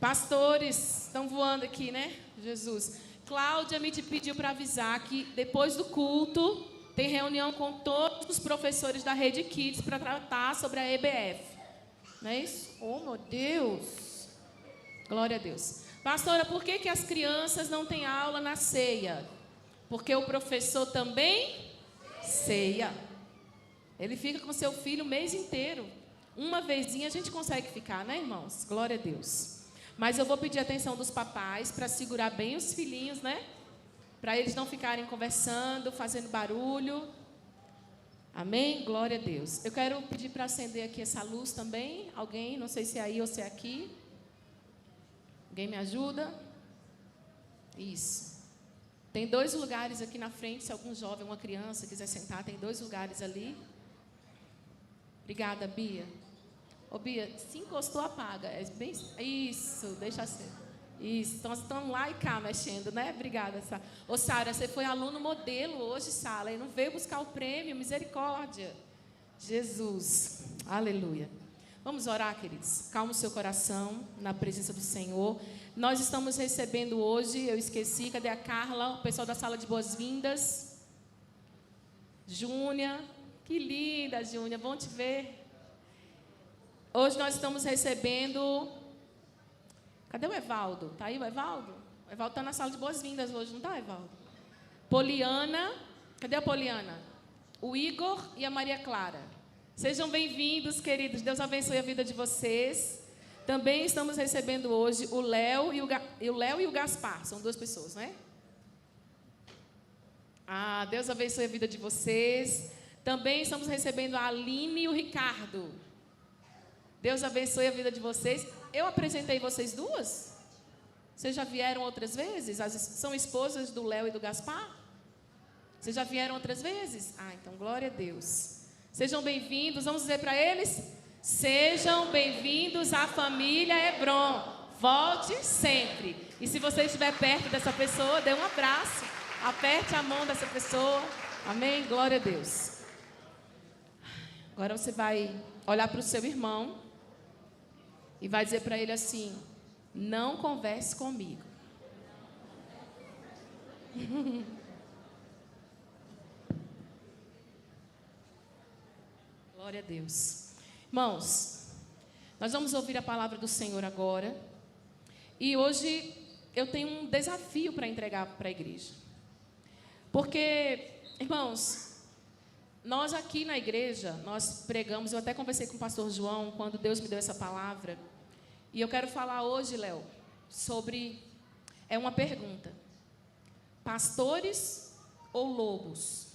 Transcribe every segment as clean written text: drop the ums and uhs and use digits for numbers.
Pastores, estão voando aqui, né? Jesus. Cláudia me pediu para avisar que depois do culto tem reunião com todos os professores da Rede Kids para tratar sobre a EBF. Não é isso? Oh, meu Deus! Glória a Deus. Pastora, por que as crianças não têm aula na ceia? Porque o professor também ceia. Ele fica com seu filho o mês inteiro. Uma vezinha a gente consegue ficar, né, irmãos? Glória a Deus. Mas eu vou pedir a atenção dos papais para segurar bem os filhinhos, né? Para eles não ficarem conversando, fazendo barulho. Amém? Glória a Deus. Eu quero pedir para acender aqui essa luz também. Alguém? Não sei se é aí ou se é aqui. Alguém me ajuda? Isso. Tem 2 lugares aqui na frente. Se algum jovem, uma criança quiser sentar, tem 2 lugares ali. Obrigada, Bia. Ô, Bia, se encostou, apaga. É bem... Isso, deixa ser. Isso, então estão lá e cá mexendo, né? Obrigada, Sara. Ô, Sara, você foi aluno modelo hoje, Sara, e não veio buscar o prêmio, misericórdia. Jesus, aleluia. Vamos orar, queridos. Calma o seu coração na presença do Senhor. Nós estamos recebendo hoje, eu esqueci, cadê a Carla? O pessoal da sala de boas-vindas. Júnia, que linda, Júnia, bom te ver. Hoje nós estamos recebendo... Cadê o Evaldo? Está aí o Evaldo? O Evaldo está na sala de boas-vindas hoje, não está, Evaldo? Poliana. Cadê a Poliana? O Igor e a Maria Clara. Sejam bem-vindos, queridos. Deus abençoe a vida de vocês. Também estamos recebendo hoje o Léo e o Gaspar. São 2 pessoas, não é? Ah, Deus abençoe a vida de vocês. Também estamos recebendo a Aline e o Ricardo. Deus abençoe a vida de vocês. Eu apresentei vocês 2? Vocês já vieram outras vezes? São esposas do Léo e do Gaspar? Vocês já vieram outras vezes? Ah, então glória a Deus. Sejam bem-vindos. Vamos dizer para eles? Sejam bem-vindos à família Hebron. Volte sempre. E se você estiver perto dessa pessoa, dê um abraço. Aperte a mão dessa pessoa. Amém? Glória a Deus. Agora você vai olhar para o seu irmão e vai dizer para ele assim: não converse comigo. Glória a Deus. Irmãos, nós vamos ouvir a palavra do Senhor agora. E hoje eu tenho um desafio para entregar para a igreja. Porque, irmãos, nós aqui na igreja, nós pregamos, eu até conversei com o pastor João quando Deus me deu essa palavra. E eu quero falar hoje, Léo, sobre, é uma pergunta: pastores ou lobos?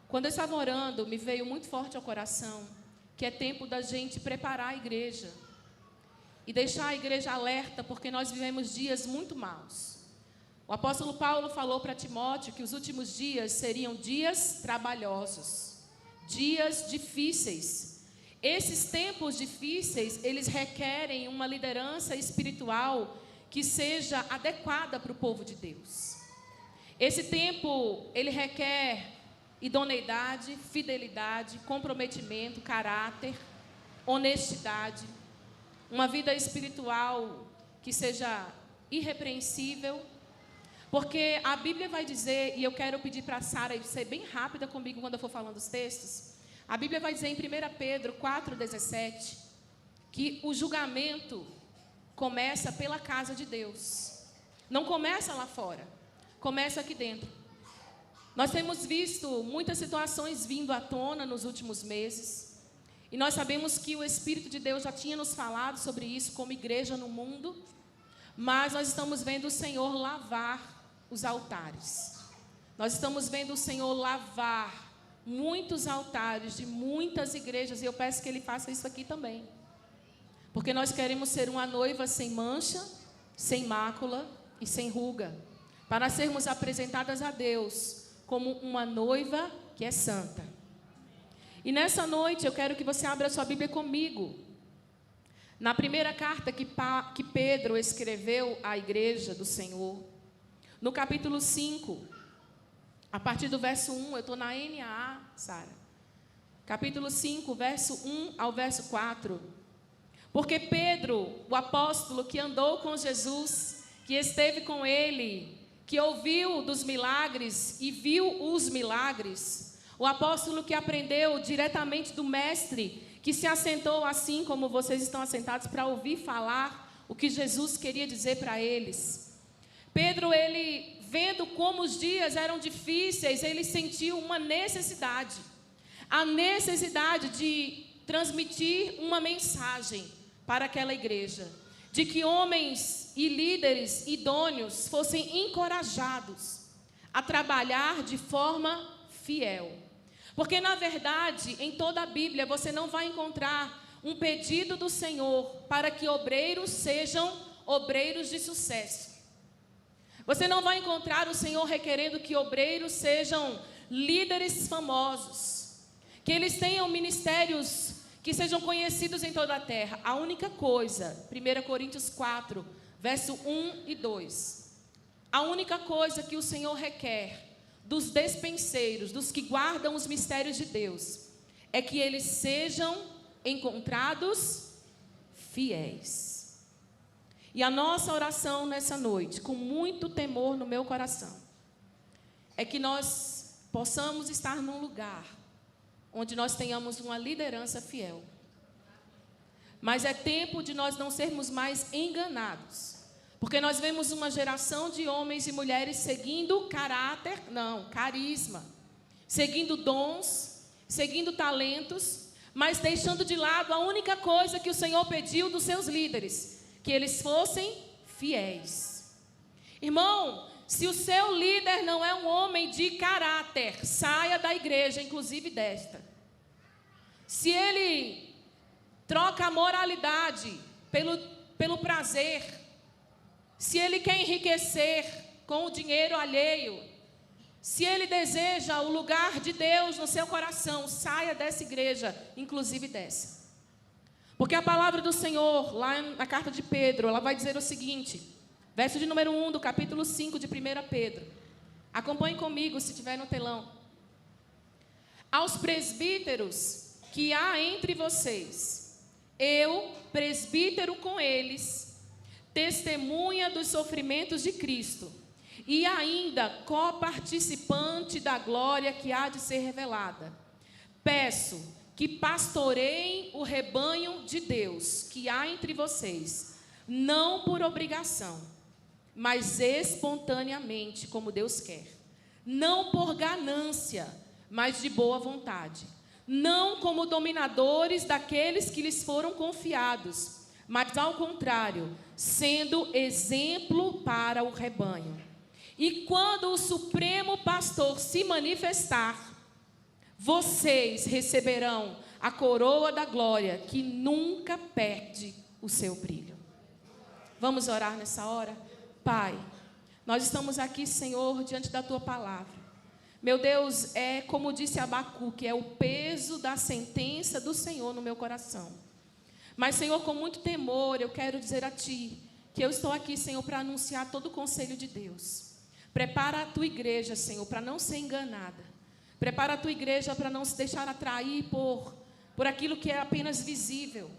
Quando eu estava orando, me veio muito forte ao coração que é tempo da gente preparar a igreja e deixar a igreja alerta, porque nós vivemos dias muito maus. O apóstolo Paulo falou para Timóteo que os últimos dias seriam dias trabalhosos, dias difíceis. Esses tempos difíceis, eles requerem uma liderança espiritual que seja adequada para o povo de Deus. Esse tempo, ele requer idoneidade, fidelidade, comprometimento, caráter, honestidade, uma vida espiritual que seja irrepreensível, porque a Bíblia vai dizer, e eu quero pedir para a Sara ser bem rápida comigo quando eu for falando os textos. A Bíblia vai dizer em 1 Pedro 4,17 que o julgamento começa pela casa de Deus. Não começa lá fora, começa aqui dentro. Nós temos visto muitas situações vindo à tona nos últimos meses. E nós sabemos que o Espírito de Deus já tinha nos falado sobre isso como igreja no mundo. Mas nós estamos vendo o Senhor lavar os altares. Nós estamos vendo o Senhor lavar muitos altares de muitas igrejas. E eu peço que Ele faça isso aqui também. Porque nós queremos ser uma noiva sem mancha, sem mácula e sem ruga. Para sermos apresentadas a Deus como uma noiva que é santa. E nessa noite eu quero que você abra sua Bíblia comigo. Na primeira carta que Pedro escreveu à igreja do Senhor, no capítulo 5, a partir do verso 1, eu estou na NAA, Sara. Capítulo 5, verso 1 ao verso 4. Porque Pedro, o apóstolo que andou com Jesus, que esteve com ele, que ouviu dos milagres e viu os milagres, o apóstolo que aprendeu diretamente do mestre, que se assentou assim como vocês estão assentados para ouvir falar o que Jesus queria dizer para eles. Pedro, ele vendo como os dias eram difíceis, ele sentiu uma necessidade, a necessidade de transmitir uma mensagem para aquela igreja, de que homens e líderes idôneos fossem encorajados a trabalhar de forma fiel. Porque, na verdade, em toda a Bíblia, você não vai encontrar um pedido do Senhor para que obreiros sejam obreiros de sucesso. Você não vai encontrar o Senhor requerendo que obreiros sejam líderes famosos, que eles tenham ministérios que sejam conhecidos em toda a terra. A única coisa, 1 Coríntios 4, verso 1 e 2. A única coisa que o Senhor requer dos despenseiros, dos que guardam os mistérios de Deus, é que eles sejam encontrados fiéis. E a nossa oração nessa noite, com muito temor no meu coração, é que nós possamos estar num lugar onde nós tenhamos uma liderança fiel. Mas é tempo de nós não sermos mais enganados, porque nós vemos uma geração de homens e mulheres seguindo carisma, seguindo dons, seguindo talentos, mas deixando de lado a única coisa que o Senhor pediu dos seus líderes, que eles fossem fiéis. Irmão, se o seu líder não é um homem de caráter, saia da igreja, inclusive desta. Se ele troca a moralidade pelo prazer, se ele quer enriquecer com o dinheiro alheio, se ele deseja o lugar de Deus no seu coração, saia dessa igreja, inclusive dessa. Porque a palavra do Senhor, lá na carta de Pedro, ela vai dizer o seguinte, verso de número 1 do capítulo 5 de 1 Pedro. Acompanhe comigo se tiver no telão. Aos presbíteros que há entre vocês, eu, presbítero com eles, testemunha dos sofrimentos de Cristo, e ainda coparticipante da glória que há de ser revelada. Peço que pastoreiem o rebanho de Deus que há entre vocês, não por obrigação, mas espontaneamente, como Deus quer. Não por ganância, mas de boa vontade. Não como dominadores daqueles que lhes foram confiados, mas ao contrário, sendo exemplo para o rebanho. E quando o Supremo Pastor se manifestar, vocês receberão a coroa da glória que nunca perde o seu brilho. Vamos orar nessa hora? Pai, nós estamos aqui, Senhor, diante da Tua palavra. Meu Deus, é como disse Abacuque, é o peso da sentença do Senhor no meu coração. Mas, Senhor, com muito temor, eu quero dizer a Ti que eu estou aqui, Senhor, para anunciar todo o conselho de Deus. Prepara a Tua igreja, Senhor, para não ser enganada. Prepara a Tua igreja para não se deixar atrair por aquilo que é apenas visível,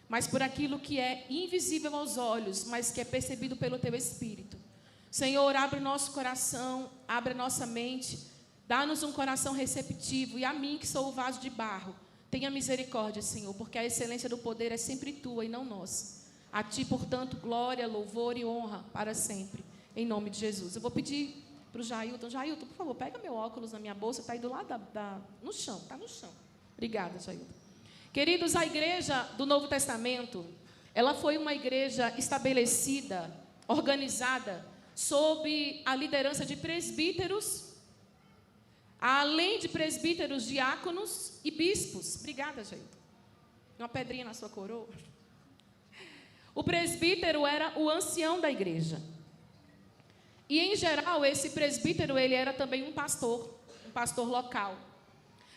mas por aquilo que é invisível aos olhos, mas que é percebido pelo Teu Espírito. Senhor, abre o nosso coração, abre a nossa mente, dá-nos um coração receptivo, e a mim, que sou o vaso de barro, tenha misericórdia, Senhor, porque a excelência do poder é sempre Tua e não nossa. A Ti, portanto, glória, louvor e honra para sempre, em nome de Jesus. Eu vou pedir para o Jailton. Jailton, por favor, pega meu óculos na minha bolsa, está aí do lado no chão, está no chão. Obrigada, Jailton. Queridos, a igreja do Novo Testamento, ela foi uma igreja estabelecida, organizada, sob a liderança de presbíteros, além de presbíteros, diáconos e bispos. Obrigada, Jailton. Uma pedrinha na sua coroa. O presbítero era o ancião da igreja. E, em geral, esse presbítero, ele era também um pastor local.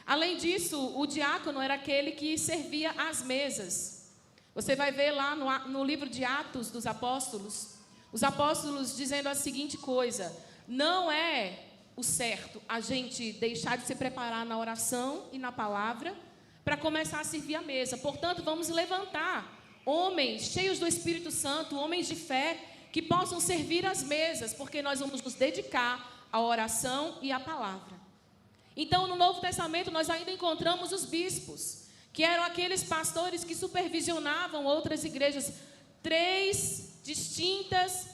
Além disso, o diácono era aquele que servia às mesas. Você vai ver lá no livro de Atos dos Apóstolos, os apóstolos dizendo a seguinte coisa: não é o certo a gente deixar de se preparar na oração e na palavra para começar a servir a mesa. Portanto, vamos levantar homens cheios do Espírito Santo, homens de fé, que possam servir às mesas, porque nós vamos nos dedicar à oração e à palavra. Então, no Novo Testamento, nós ainda encontramos os bispos, que eram aqueles pastores que supervisionavam outras igrejas. 3 distintas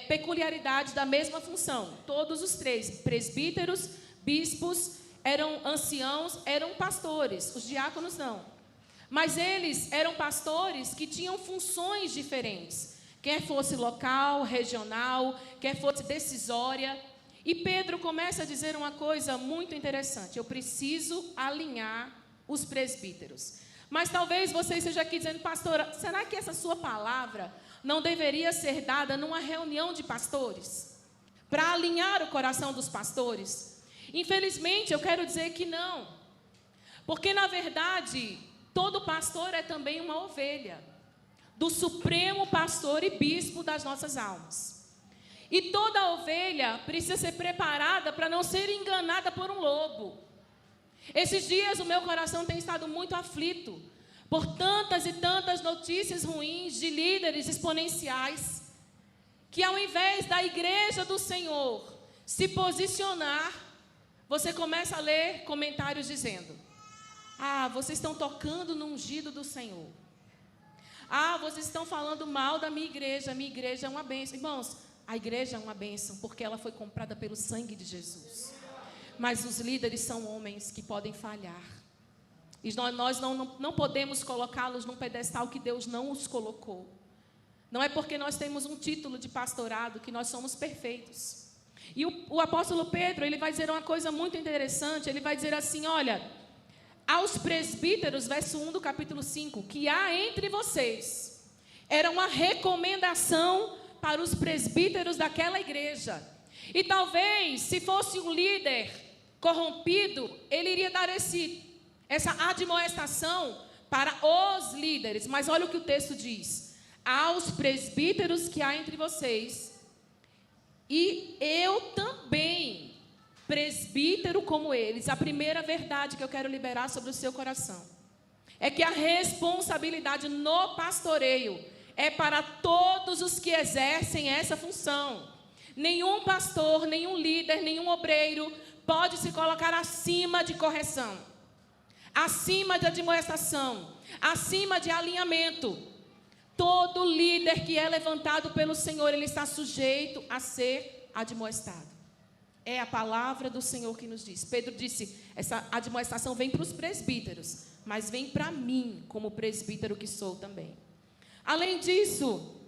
peculiaridades da mesma função. Todos os 3, presbíteros, bispos, eram anciãos, eram pastores. Os diáconos não. Mas eles eram pastores que tinham funções diferentes. Quer fosse local, regional, quer fosse decisória. E Pedro começa a dizer uma coisa muito interessante. Eu preciso alinhar os presbíteros. Mas talvez você esteja aqui dizendo, pastora, será que essa sua palavra não deveria ser dada numa reunião de pastores? Para alinhar o coração dos pastores? Infelizmente, eu quero dizer que não. Porque, na verdade, todo pastor é também uma ovelha do supremo pastor e bispo das nossas almas. E toda ovelha precisa ser preparada para não ser enganada por um lobo. Esses dias o meu coração tem estado muito aflito por tantas e tantas notícias ruins de líderes exponenciais que, ao invés da igreja do Senhor se posicionar, você começa a ler comentários dizendo: vocês estão tocando no ungido do Senhor. Vocês estão falando mal da minha igreja é uma bênção. Irmãos, a igreja é uma bênção porque ela foi comprada pelo sangue de Jesus. Mas os líderes são homens que podem falhar. E nós não podemos colocá-los num pedestal que Deus não os colocou. Não é porque nós temos um título de pastorado que nós somos perfeitos. E o apóstolo Pedro, ele vai dizer uma coisa muito interessante. Ele vai dizer assim, olha, aos presbíteros, verso 1 do capítulo 5, que há entre vocês, era uma recomendação para os presbíteros daquela igreja. E talvez, se fosse um líder corrompido, ele iria dar essa admoestação para os líderes. Mas olha o que o texto diz: aos presbíteros que há entre vocês, e eu também, presbítero como eles. A primeira verdade que eu quero liberar sobre o seu coração é que a responsabilidade no pastoreio é para todos os que exercem essa função. Nenhum pastor, nenhum líder, nenhum obreiro pode se colocar acima de correção, acima de admoestação, acima de alinhamento. Todo líder que é levantado pelo Senhor, ele está sujeito a ser admoestado. É a palavra do Senhor que nos diz. Pedro disse, essa admoestação vem para os presbíteros, mas vem para mim, como presbítero que sou também. Além disso,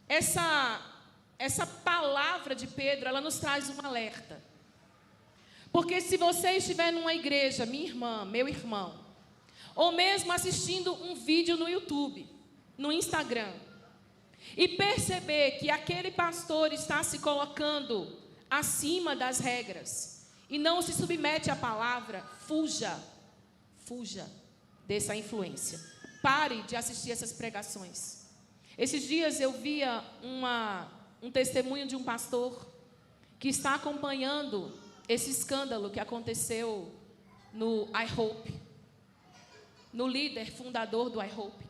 essa palavra de Pedro, ela nos traz um alerta. Porque se você estiver numa igreja, minha irmã, meu irmão, ou mesmo assistindo um vídeo no YouTube, no Instagram, e perceber que aquele pastor está se colocando acima das regras e não se submete à palavra, fuja dessa influência. Pare de assistir essas pregações. Esses dias eu via um testemunho de um pastor que está acompanhando esse escândalo que aconteceu no iHope, no líder fundador do iHope.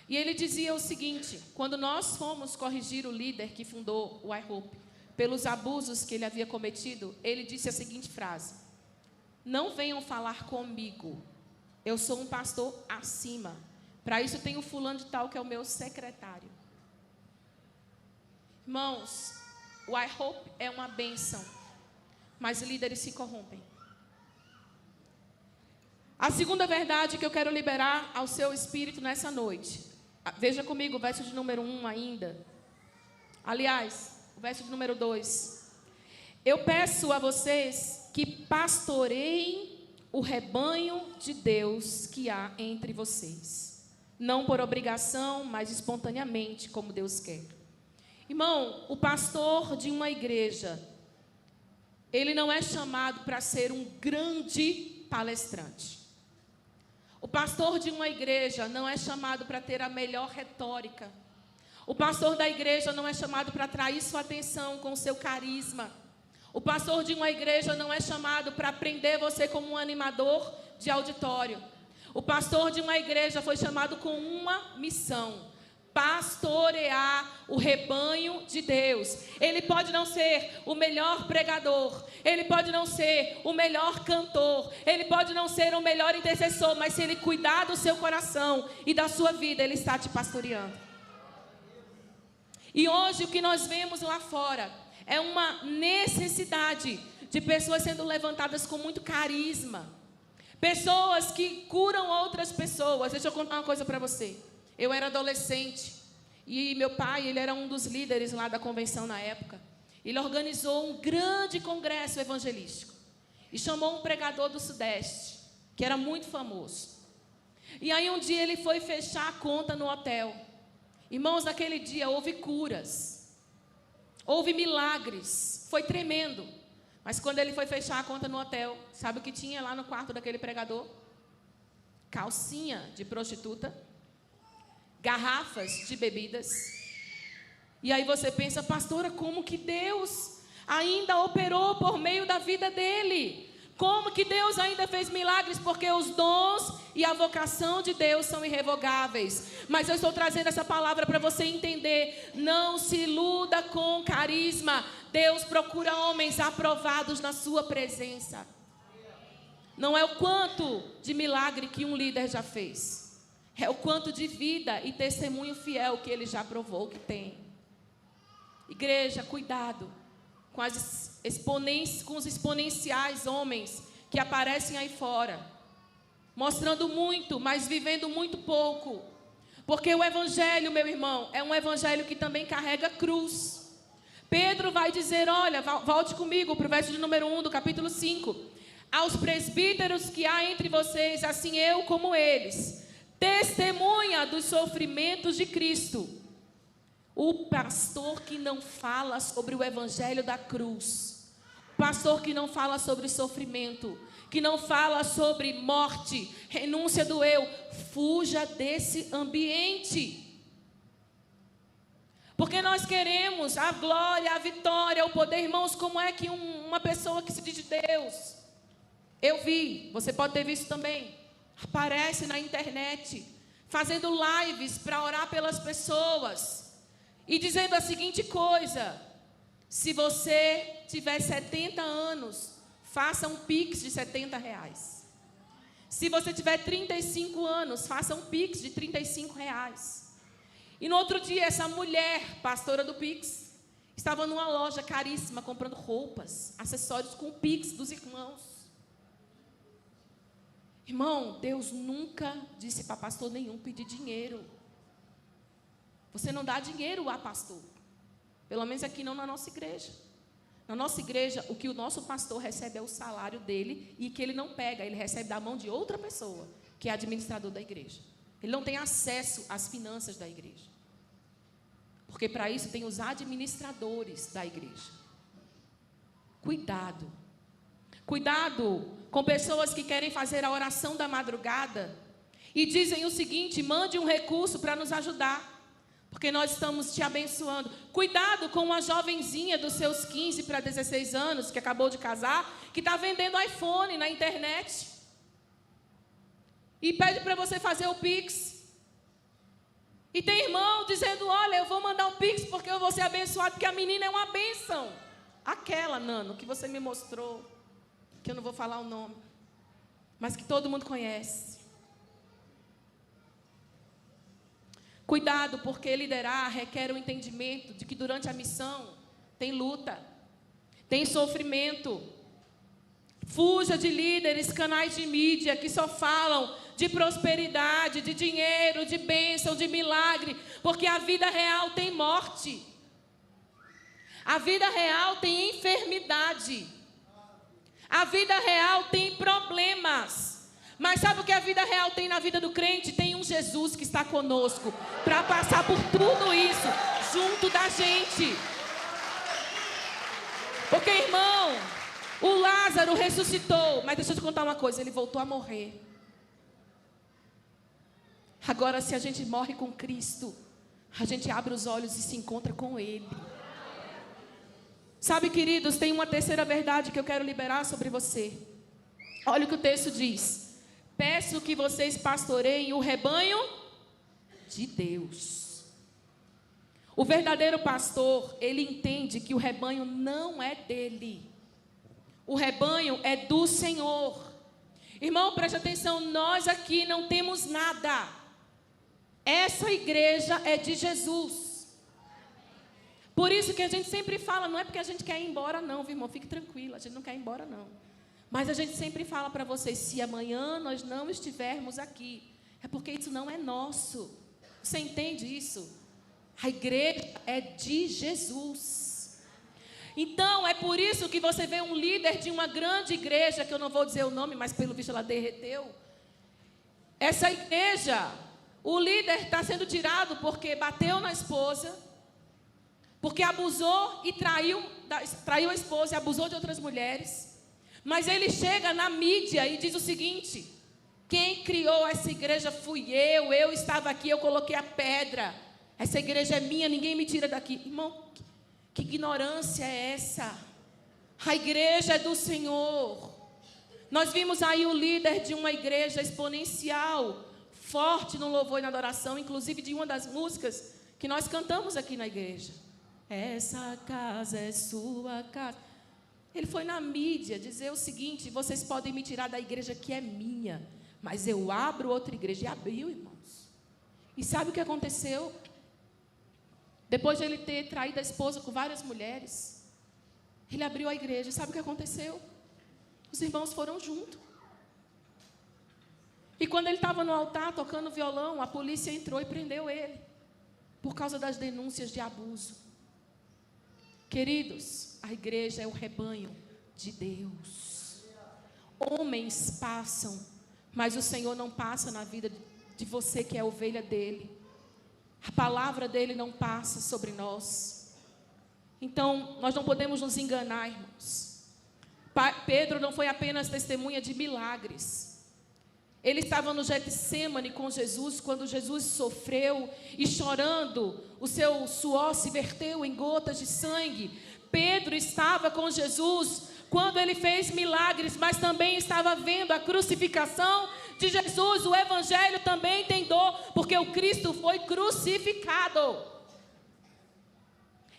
E ele dizia o seguinte: quando nós fomos corrigir o líder que fundou o iHope pelos abusos que ele havia cometido, ele disse a seguinte frase: não venham falar comigo, eu sou um pastor acima, para isso tenho fulano de tal que é o meu secretário. Irmãos, o iHope é uma bênção, mas líderes se corrompem. A segunda verdade que eu quero liberar ao seu espírito nessa noite, veja comigo o verso de número 1 ainda. Aliás, o verso de número 2. Eu peço a vocês que pastoreiem o rebanho de Deus que há entre vocês. Não por obrigação, mas espontaneamente, como Deus quer. Irmão, o pastor de uma igreja, ele não é chamado para ser um grande palestrante. O pastor de uma igreja não é chamado para ter a melhor retórica. O pastor da igreja não é chamado para atrair sua atenção com o seu carisma. O pastor de uma igreja não é chamado para prender você como um animador de auditório. O pastor de uma igreja foi chamado com uma missão: pastorear o rebanho de Deus. Ele pode não ser o melhor pregador, ele pode não ser o melhor cantor, ele pode não ser o melhor intercessor, mas se ele cuidar do seu coração e da sua vida, ele está te pastoreando. E hoje o que nós vemos lá fora é uma necessidade de pessoas sendo levantadas com muito carisma, pessoas que curam outras pessoas. Deixa eu contar uma coisa para você. Eu era adolescente e meu pai, ele era um dos líderes lá da convenção na época. Ele organizou um grande congresso evangelístico e chamou um pregador do Sudeste, que era muito famoso. E aí um dia ele foi fechar a conta no hotel. Irmãos, naquele dia houve curas, houve milagres, foi tremendo. Mas quando ele foi fechar a conta no hotel, sabe o que tinha lá no quarto daquele pregador? Calcinha de prostituta, garrafas de bebidas. E aí você pensa, pastora, como que Deus ainda operou por meio da vida dele? Como que Deus ainda fez milagres? Porque os dons e a vocação de Deus são irrevogáveis. Mas eu estou trazendo essa palavra para você entender. Não se iluda com carisma. Deus procura homens aprovados na sua presença. Não é o quanto de milagre que um líder já fez. É o quanto de vida e testemunho fiel que ele já provou que tem. Igreja, cuidado com os exponenciais homens que aparecem aí fora, mostrando muito, mas vivendo muito pouco. Porque o evangelho, meu irmão, é um evangelho que também carrega cruz. Pedro vai dizer, olha, volte comigo para o verso de número 1 do capítulo 5. Aos presbíteros que há entre vocês, assim eu como eles, testemunha dos sofrimentos de Cristo. O pastor que não fala sobre o evangelho da cruz, o pastor que não fala sobre sofrimento, que não fala sobre morte, renúncia do eu, fuja desse ambiente. Porque nós queremos a glória, a vitória, o poder. Irmãos, como é que uma pessoa que se diz de Deus, eu vi, você pode ter visto também, aparece na internet, fazendo lives para orar pelas pessoas, e dizendo a seguinte coisa: se você tiver 70 anos, faça um pix de R$70. Se você tiver 35 anos, faça um pix de R$35. E no outro dia, essa mulher, pastora do pix, estava numa loja caríssima, comprando roupas, acessórios com o pix dos irmãos. Irmão, Deus nunca disse para pastor nenhum pedir dinheiro. Você não dá dinheiro a pastor. Pelo menos aqui não na nossa igreja. Na nossa igreja, o que o nosso pastor recebe é o salário dele e que ele não pega, ele recebe da mão de outra pessoa, que é administrador da igreja. Ele não tem acesso às finanças da igreja. Porque para isso tem os administradores da igreja. Cuidado. Cuidado com pessoas que querem fazer a oração da madrugada e dizem o seguinte: mande um recurso para nos ajudar, porque nós estamos te abençoando. Cuidado com uma jovenzinha dos seus 15 para 16 anos, que acabou de casar, que está vendendo iPhone na internet. E pede para você fazer o Pix. E tem irmão dizendo, olha, eu vou mandar um Pix porque eu vou ser abençoado, porque a menina é uma bênção. Aquela, Nano, que você me mostrou, que eu não vou falar o nome, mas que todo mundo conhece. Cuidado, porque liderar requer o entendimento de que durante a missão tem luta, tem sofrimento. Fuja de líderes, canais de mídia que só falam de prosperidade, de dinheiro, de bênção, de milagre, porque a vida real tem morte. A vida real tem enfermidade. A vida real tem problemas. Mas sabe o que a vida real tem na vida do crente? Tem um Jesus que está conosco para passar por tudo isso junto da gente. Porque, irmão, o Lázaro ressuscitou, mas deixa eu te contar uma coisa, ele voltou a morrer. Agora, se a gente morre com Cristo, a gente abre os olhos e se encontra com Ele. Sabe, queridos, tem uma terceira verdade que eu quero liberar sobre você. Olha o que o texto diz. Peço que vocês pastoreiem o rebanho de Deus. O verdadeiro pastor, ele entende que o rebanho não é dele. O rebanho é do Senhor. Irmão, preste atenção, nós aqui não temos nada. Essa igreja é de Jesus. Por isso que a gente sempre fala, não é porque a gente quer ir embora não, viu, irmão? Fique tranquilo, a gente não quer ir embora não. Mas a gente sempre fala para vocês, se amanhã nós não estivermos aqui, é porque isso não é nosso. Você entende isso? A igreja é de Jesus. Então, é por isso que você vê um líder de uma grande igreja, que eu não vou dizer o nome, mas pelo visto ela derreteu. Essa igreja, o líder está sendo tirado porque bateu na esposa, porque abusou e traiu a esposa e abusou de outras mulheres. Mas ele chega na mídia e diz o seguinte: quem criou essa igreja fui eu estava aqui, eu coloquei a pedra. Essa igreja é minha, ninguém me tira daqui. Irmão, que ignorância é essa? A igreja é do Senhor. Nós vimos aí o líder de uma igreja exponencial, forte no louvor e na adoração, inclusive de uma das músicas que nós cantamos aqui na igreja. Essa casa é sua casa. Ele foi na mídia dizer o seguinte: vocês podem me tirar da igreja que é minha, mas eu abro outra igreja. E abriu, irmãos. E sabe o que aconteceu? Depois de ele ter traído a esposa com várias mulheres, ele abriu a igreja. E sabe o que aconteceu? Os irmãos foram junto. E quando ele estava no altar tocando violão, a polícia entrou e prendeu ele, por causa das denúncias de abuso. Queridos, a igreja é o rebanho de Deus. Homens passam, mas o Senhor não passa na vida de você que é a ovelha dele. A palavra dele não passa sobre nós. Então, nós não podemos nos enganar, irmãos. Pedro não foi apenas testemunha de milagres. Ele estava no Getsêmani com Jesus, quando Jesus sofreu e chorando, o seu suor se verteu em gotas de sangue. Pedro estava com Jesus quando ele fez milagres, mas também estava vendo a crucificação de Jesus. O evangelho também tem dor, porque o Cristo foi crucificado.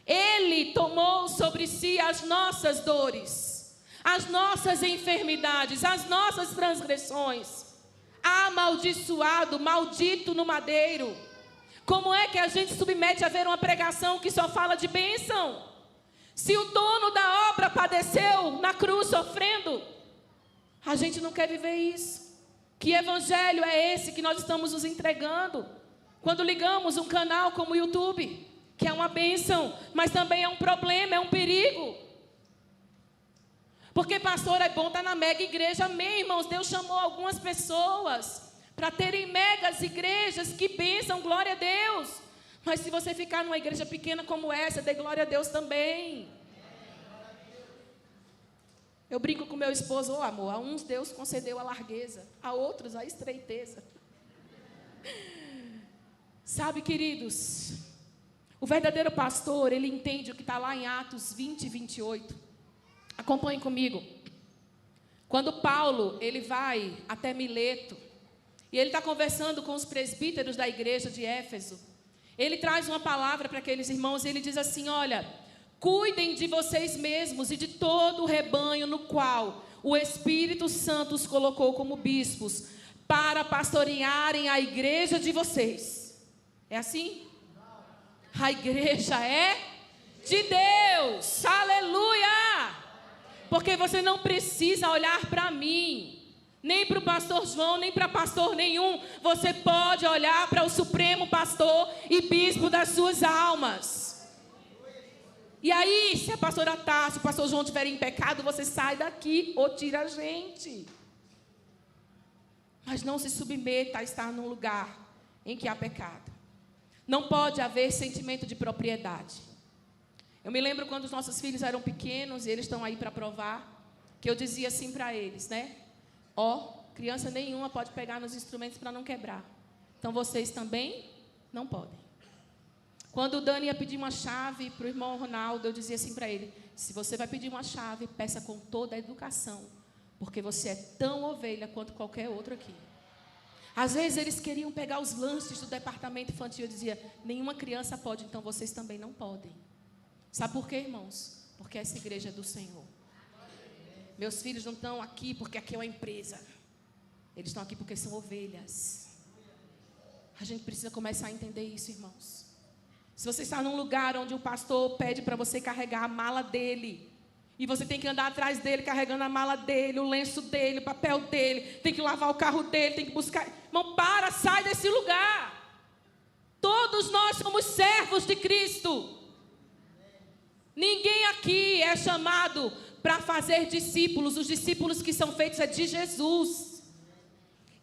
Ele tomou sobre si as nossas dores, as nossas enfermidades, as nossas transgressões. Amaldiçoado, maldito no madeiro. Como é que a gente submete a ver uma pregação que só fala de bênção? Se o dono da obra padeceu na cruz sofrendo, a gente não quer viver isso. Que evangelho é esse que nós estamos nos entregando? Quando ligamos um canal como o YouTube, que é uma bênção, mas também é um problema, é um perigo. Porque pastor, é bom estar na mega igreja. Amém, irmãos. Deus chamou algumas pessoas para terem megas igrejas. Que bênção, glória a Deus. Mas se você ficar numa igreja pequena como essa, dê glória a Deus também. Eu brinco com meu esposo: oh, amor, a uns Deus concedeu a largueza, a outros a estreiteza. Sabe, queridos, o verdadeiro pastor, ele entende o que está lá em Atos 20 e 28. Acompanhe comigo. Quando Paulo, ele vai até Mileto, e ele está conversando com os presbíteros da igreja de Éfeso, ele traz uma palavra para aqueles irmãos, e ele diz assim: olha, cuidem de vocês mesmos e de todo o rebanho no qual o Espírito Santo os colocou como bispos, para pastorearem a igreja de vocês. É assim? A igreja é de Deus. Aleluia! Porque você não precisa olhar para mim, nem para o pastor João, nem para pastor nenhum. Você pode olhar para o supremo pastor e bispo das suas almas. E aí, se a pastora Tássia, se o pastor João estiver em pecado, você sai daqui ou tira a gente. Mas não se submeta a estar num lugar em que há pecado. Não pode haver sentimento de propriedade. Eu me lembro quando os nossos filhos eram pequenos e eles estão aí para provar, que eu dizia assim para eles, né? Criança nenhuma pode pegar nos instrumentos para não quebrar. Então vocês também não podem. Quando o Dani ia pedir uma chave para o irmão Ronaldo, eu dizia assim para ele: se você vai pedir uma chave, peça com toda a educação, porque você é tão ovelha quanto qualquer outro aqui. Às vezes eles queriam pegar os lanches do departamento infantil e dizia: nenhuma criança pode, então vocês também não podem. Sabe por quê, irmãos? Porque essa igreja é do Senhor. Meus filhos não estão aqui porque aqui é uma empresa. Eles estão aqui porque são ovelhas. A gente precisa começar a entender isso, irmãos. Se você está num lugar onde o pastor pede para você carregar a mala dele, e você tem que andar atrás dele, carregando a mala dele, o lenço dele, o papel dele, tem que lavar o carro dele, tem que buscar... Irmão, sai desse lugar. Todos nós somos servos de Cristo. Ninguém aqui é chamado para fazer discípulos. Os discípulos que são feitos é de Jesus.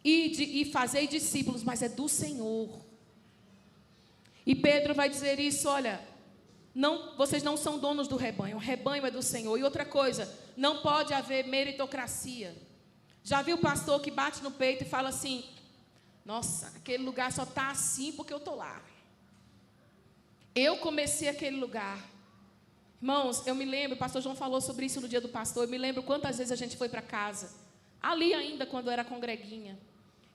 E fazer discípulos, mas é do Senhor. E Pedro vai dizer isso, olha, não, vocês não são donos do rebanho, o rebanho é do Senhor. E outra coisa, não pode haver meritocracia. Já viu o pastor que bate no peito e fala assim: nossa, aquele lugar só está assim porque eu estou lá. Eu comecei aquele lugar. Irmãos, eu me lembro, o pastor João falou sobre isso no dia do pastor, eu me lembro quantas vezes a gente foi para casa, ali ainda quando eu era congreguinha,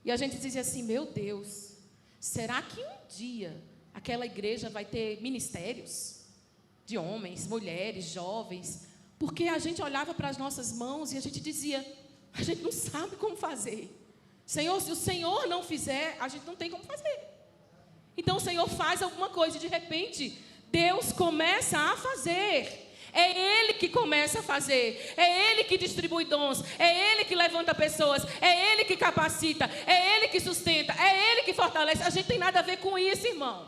e a gente dizia assim: meu Deus, será que um dia aquela igreja vai ter ministérios de homens, mulheres, jovens? Porque a gente olhava para as nossas mãos e a gente dizia: a gente não sabe como fazer. Senhor, se o Senhor não fizer, a gente não tem como fazer. Então o Senhor faz alguma coisa e de repente Deus começa a fazer. É Ele que começa a fazer, é Ele que distribui dons, é Ele que levanta pessoas, é Ele que capacita, é Ele que sustenta, é Ele que fortalece. A gente tem nada a ver com isso, irmão.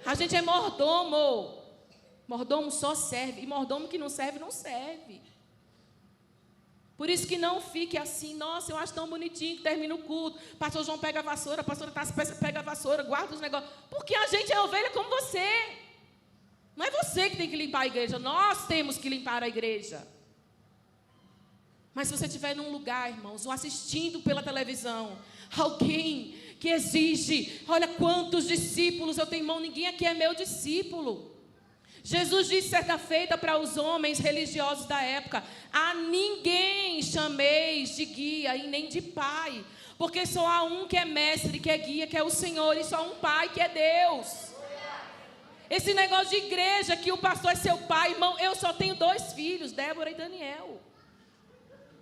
A gente é mordomo. Mordomo só serve, e mordomo que não serve, não serve. Por isso que não fique assim: nossa, eu acho tão bonitinho que termina o culto, pastor João pega a vassoura, a pastora Tassi pega a vassoura, guarda os negócios. Porque a gente é ovelha como você. Não é você que tem que limpar a igreja, nós temos que limpar a igreja. Mas se você estiver num lugar, irmãos, ou assistindo pela televisão, alguém que exige: olha quantos discípulos eu tenho, irmão, ninguém aqui é meu discípulo. Jesus disse certa feita para os homens religiosos da época: a ninguém chameis de guia e nem de pai, porque só há um que é mestre, que é guia, que é o Senhor, e só um pai, que é Deus. Esse negócio de igreja que o pastor é seu pai, irmão, eu só tenho 2 filhos, Débora e Daniel.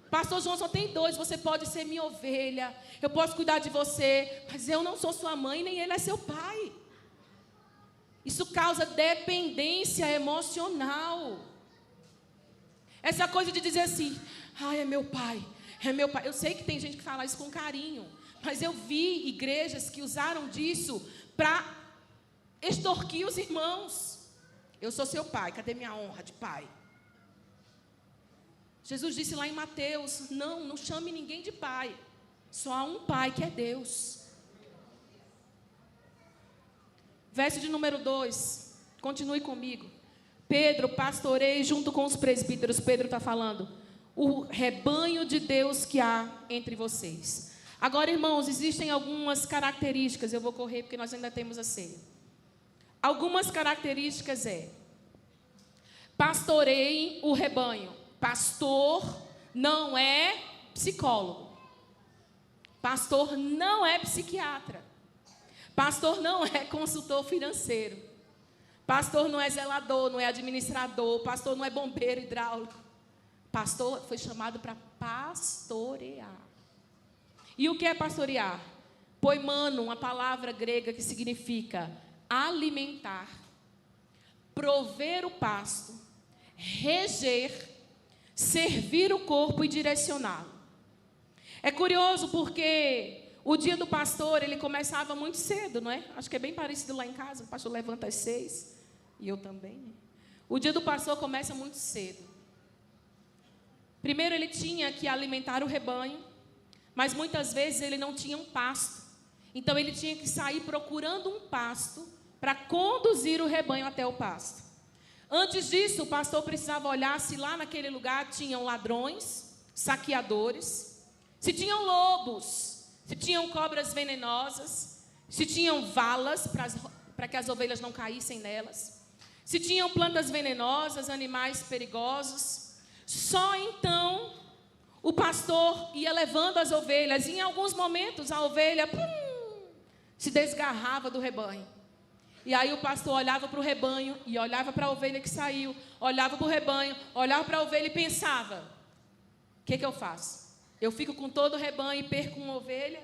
Pastor João só tem 2, você pode ser minha ovelha, eu posso cuidar de você, mas eu não sou sua mãe, nem ele é seu pai. Isso causa dependência emocional. Essa coisa de dizer assim: é meu pai, é meu pai. Eu sei que tem gente que fala isso com carinho, mas eu vi igrejas que usaram disso para extorquir os irmãos. Eu sou seu pai, cadê minha honra de pai? Jesus disse lá em Mateus: não chame ninguém de pai, só há um pai, que é Deus. Verso de número 2, continue comigo. Pedro, pastorei junto com os presbíteros. Pedro está falando: o rebanho de Deus que há entre vocês. Agora, irmãos, existem algumas características. Eu vou correr porque nós ainda temos a ceia. Algumas características pastoreiem o rebanho. Pastor não é psicólogo. Pastor não é psiquiatra. Pastor não é consultor financeiro. Pastor não é zelador, não é administrador. Pastor não é bombeiro hidráulico. Pastor foi chamado para pastorear. E o que é pastorear? Poimano, uma palavra grega que significa alimentar, prover o pasto, reger, servir o corpo e direcioná-lo. É curioso porque o dia do pastor, ele começava muito cedo, não é? Acho que é bem parecido lá em casa, o pastor levanta às 6, e eu também. O dia do pastor começa muito cedo. Primeiro ele tinha que alimentar o rebanho, mas muitas vezes ele não tinha um pasto. Então ele tinha que sair procurando um pasto para conduzir o rebanho até o pasto. Antes disso, o pastor precisava olhar se lá naquele lugar tinham ladrões, saqueadores, se tinham lobos, se tinham cobras venenosas, se tinham valas para que as ovelhas não caíssem nelas, se tinham plantas venenosas, animais perigosos. Só então o pastor ia levando as ovelhas, e em alguns momentos a ovelha se desgarrava do rebanho. E aí o pastor olhava para o rebanho e olhava para a ovelha que saiu, olhava para o rebanho, olhava para a ovelha e pensava: o que eu faço? Eu fico com todo o rebanho e perco uma ovelha?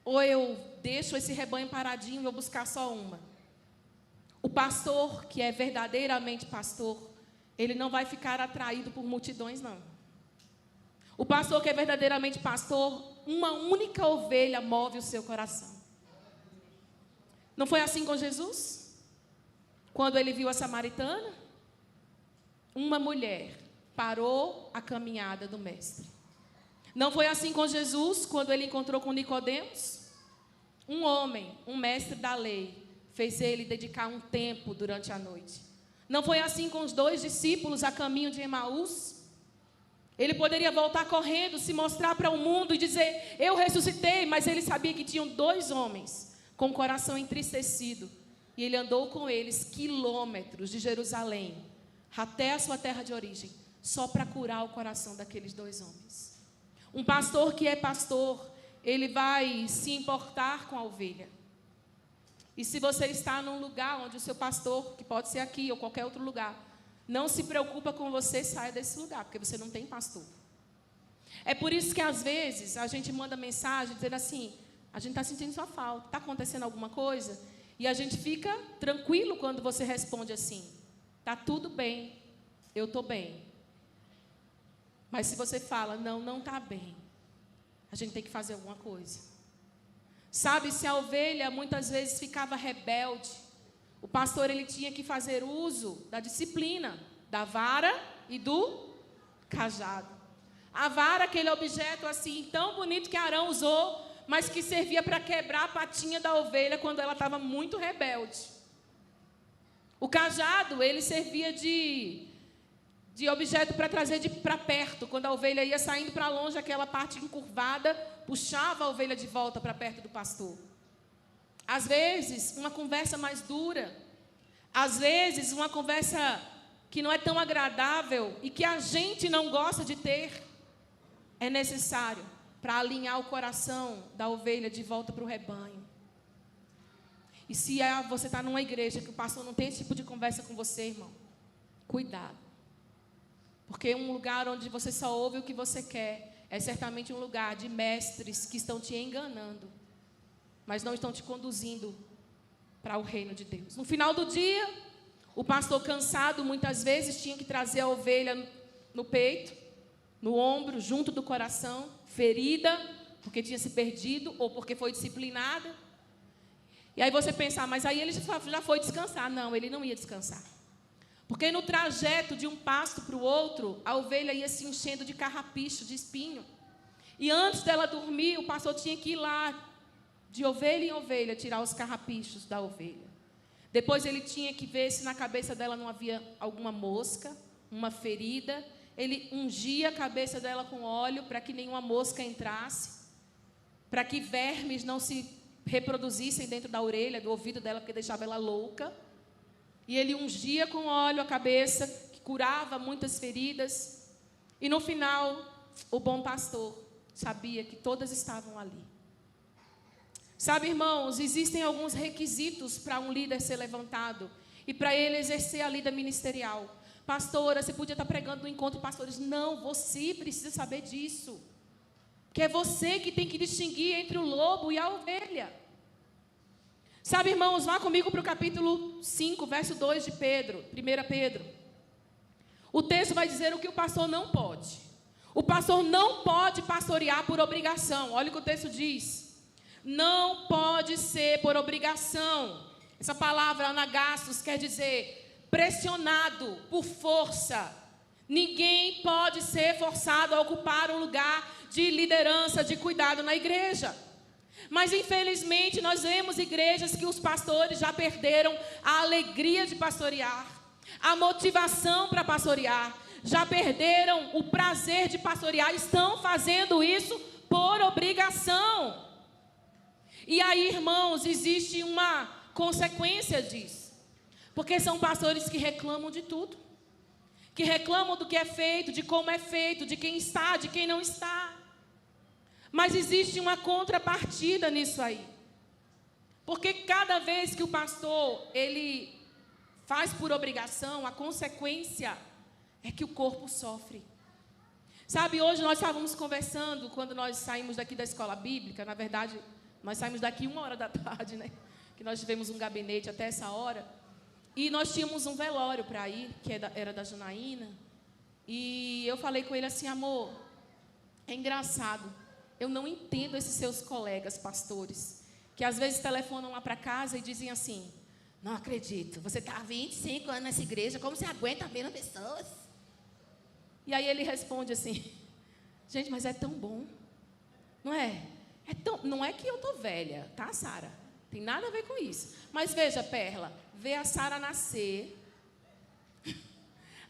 Ou eu deixo esse rebanho paradinho e vou buscar só uma? O pastor que é verdadeiramente pastor, ele não vai ficar atraído por multidões, não. O pastor que é verdadeiramente pastor, uma única ovelha move o seu coração. Não foi assim com Jesus? Quando ele viu a samaritana, uma mulher parou a caminhada do mestre. Não foi assim com Jesus, quando ele encontrou com Nicodemos? Um homem, um mestre da lei, fez ele dedicar um tempo durante a noite. Não foi assim com os 2 discípulos a caminho de Emaús? Ele poderia voltar correndo, se mostrar para o mundo e dizer: eu ressuscitei, mas ele sabia que tinham 2 homens com o coração entristecido. E ele andou com eles quilômetros de Jerusalém até a sua terra de origem, só para curar o coração daqueles 2 homens. Um pastor que é pastor, ele vai se importar com a ovelha. E se você está num lugar onde o seu pastor, que pode ser aqui ou qualquer outro lugar, não se preocupa com você, saia desse lugar, porque você não tem pastor. É por isso que às vezes a gente manda mensagem dizendo assim: a gente está sentindo sua falta, está acontecendo alguma coisa? E a gente fica tranquilo quando você responde assim: está tudo bem, eu estou bem. Mas se você fala: não está bem, a gente tem que fazer alguma coisa. Sabe, se a ovelha muitas vezes ficava rebelde, o pastor ele tinha que fazer uso da disciplina, da vara e do cajado. A vara, aquele objeto assim tão bonito que Arão usou, mas que servia para quebrar a patinha da ovelha quando ela estava muito rebelde. O cajado, ele servia de objeto para trazer para perto. Quando a ovelha ia saindo para longe, aquela parte encurvada puxava a ovelha de volta para perto do pastor. Às vezes, uma conversa mais dura. Às vezes, uma conversa que não é tão agradável e que a gente não gosta de ter, é necessário para alinhar o coração da ovelha de volta para o rebanho. E se você está numa igreja que o pastor não tem esse tipo de conversa com você, irmão, cuidado. Porque um lugar onde você só ouve o que você quer é certamente um lugar de mestres que estão te enganando, mas não estão te conduzindo para o reino de Deus. No final do dia, o pastor cansado muitas vezes tinha que trazer a ovelha no peito, no ombro, junto do coração, ferida, porque tinha se perdido ou porque foi disciplinada. E aí você pensa: mas aí ele já foi descansar. Não, ele não ia descansar. Porque no trajeto de um pasto para o outro, a ovelha ia se enchendo de carrapicho, de espinho. E antes dela dormir, o pastor tinha que ir lá, de ovelha em ovelha, tirar os carrapichos da ovelha. Depois ele tinha que ver se na cabeça dela não havia alguma mosca, uma ferida. Ele ungia a cabeça dela com óleo para que nenhuma mosca entrasse, para que vermes não se reproduzissem dentro da orelha, do ouvido dela, porque deixava ela louca. E ele ungia com óleo a cabeça, que curava muitas feridas. E no final, o bom pastor sabia que todas estavam ali. Sabe, irmãos, existem alguns requisitos para um líder ser levantado e para ele exercer a lida ministerial. Pastora, você podia estar pregando no encontro de pastores. Não, você precisa saber disso. Porque é você que tem que distinguir entre o lobo e a ovelha. Sabe, irmãos, vá comigo para o capítulo 5, verso 2 de Pedro, 1 Pedro. O texto vai dizer o que o pastor não pode. O pastor não pode pastorear por obrigação. Olha o que o texto diz. Não pode ser por obrigação. Essa palavra anagastos quer dizer pressionado por força. Ninguém pode ser forçado a ocupar um lugar de liderança, de cuidado na igreja. Mas infelizmente nós vemos igrejas que os pastores já perderam a alegria de pastorear, a motivação para pastorear, já perderam o prazer de pastorear, estão fazendo isso por obrigação. E aí, irmãos, existe uma consequência disso, porque são pastores que reclamam de tudo, que reclamam do que é feito, de como é feito, de quem está, de quem não está. Mas existe uma contrapartida nisso aí. Porque cada vez que o pastor, ele faz por obrigação, a consequência é que o corpo sofre. Sabe, hoje nós estávamos conversando, quando nós saímos daqui da escola bíblica, na verdade, nós saímos daqui 1h da tarde, né? Que nós tivemos um gabinete até essa hora. E nós tínhamos um velório para ir, que era da Janaína. E eu falei com ele assim, amor, é engraçado, eu não entendo esses seus colegas pastores, que às vezes telefonam lá para casa e dizem assim, não acredito, você está há 25 anos nessa igreja, como você aguenta vendo pessoas? E aí ele responde assim, gente, mas é tão bom, não é? Não é que eu estou velha, tá, Sara? Tem nada a ver com isso. Mas veja, Perla, vê a Sara nascer,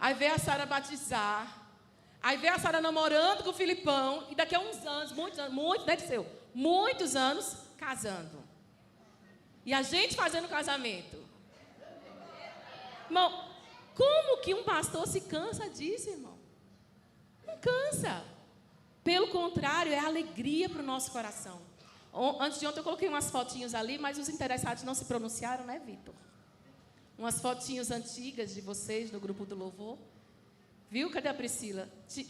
aí vê a Sara batizar, aí vê a Sara namorando com o Filipão, e daqui a uns anos, muitos anos, casando. E a gente fazendo casamento. Irmão, como que um pastor se cansa disso, irmão? Não cansa. Pelo contrário, é alegria para o nosso coração. Antes de ontem eu coloquei umas fotinhos ali, mas os interessados não se pronunciaram, né, Vitor? Umas fotinhos antigas de vocês, do grupo do louvor. Viu? Cadê a Priscila?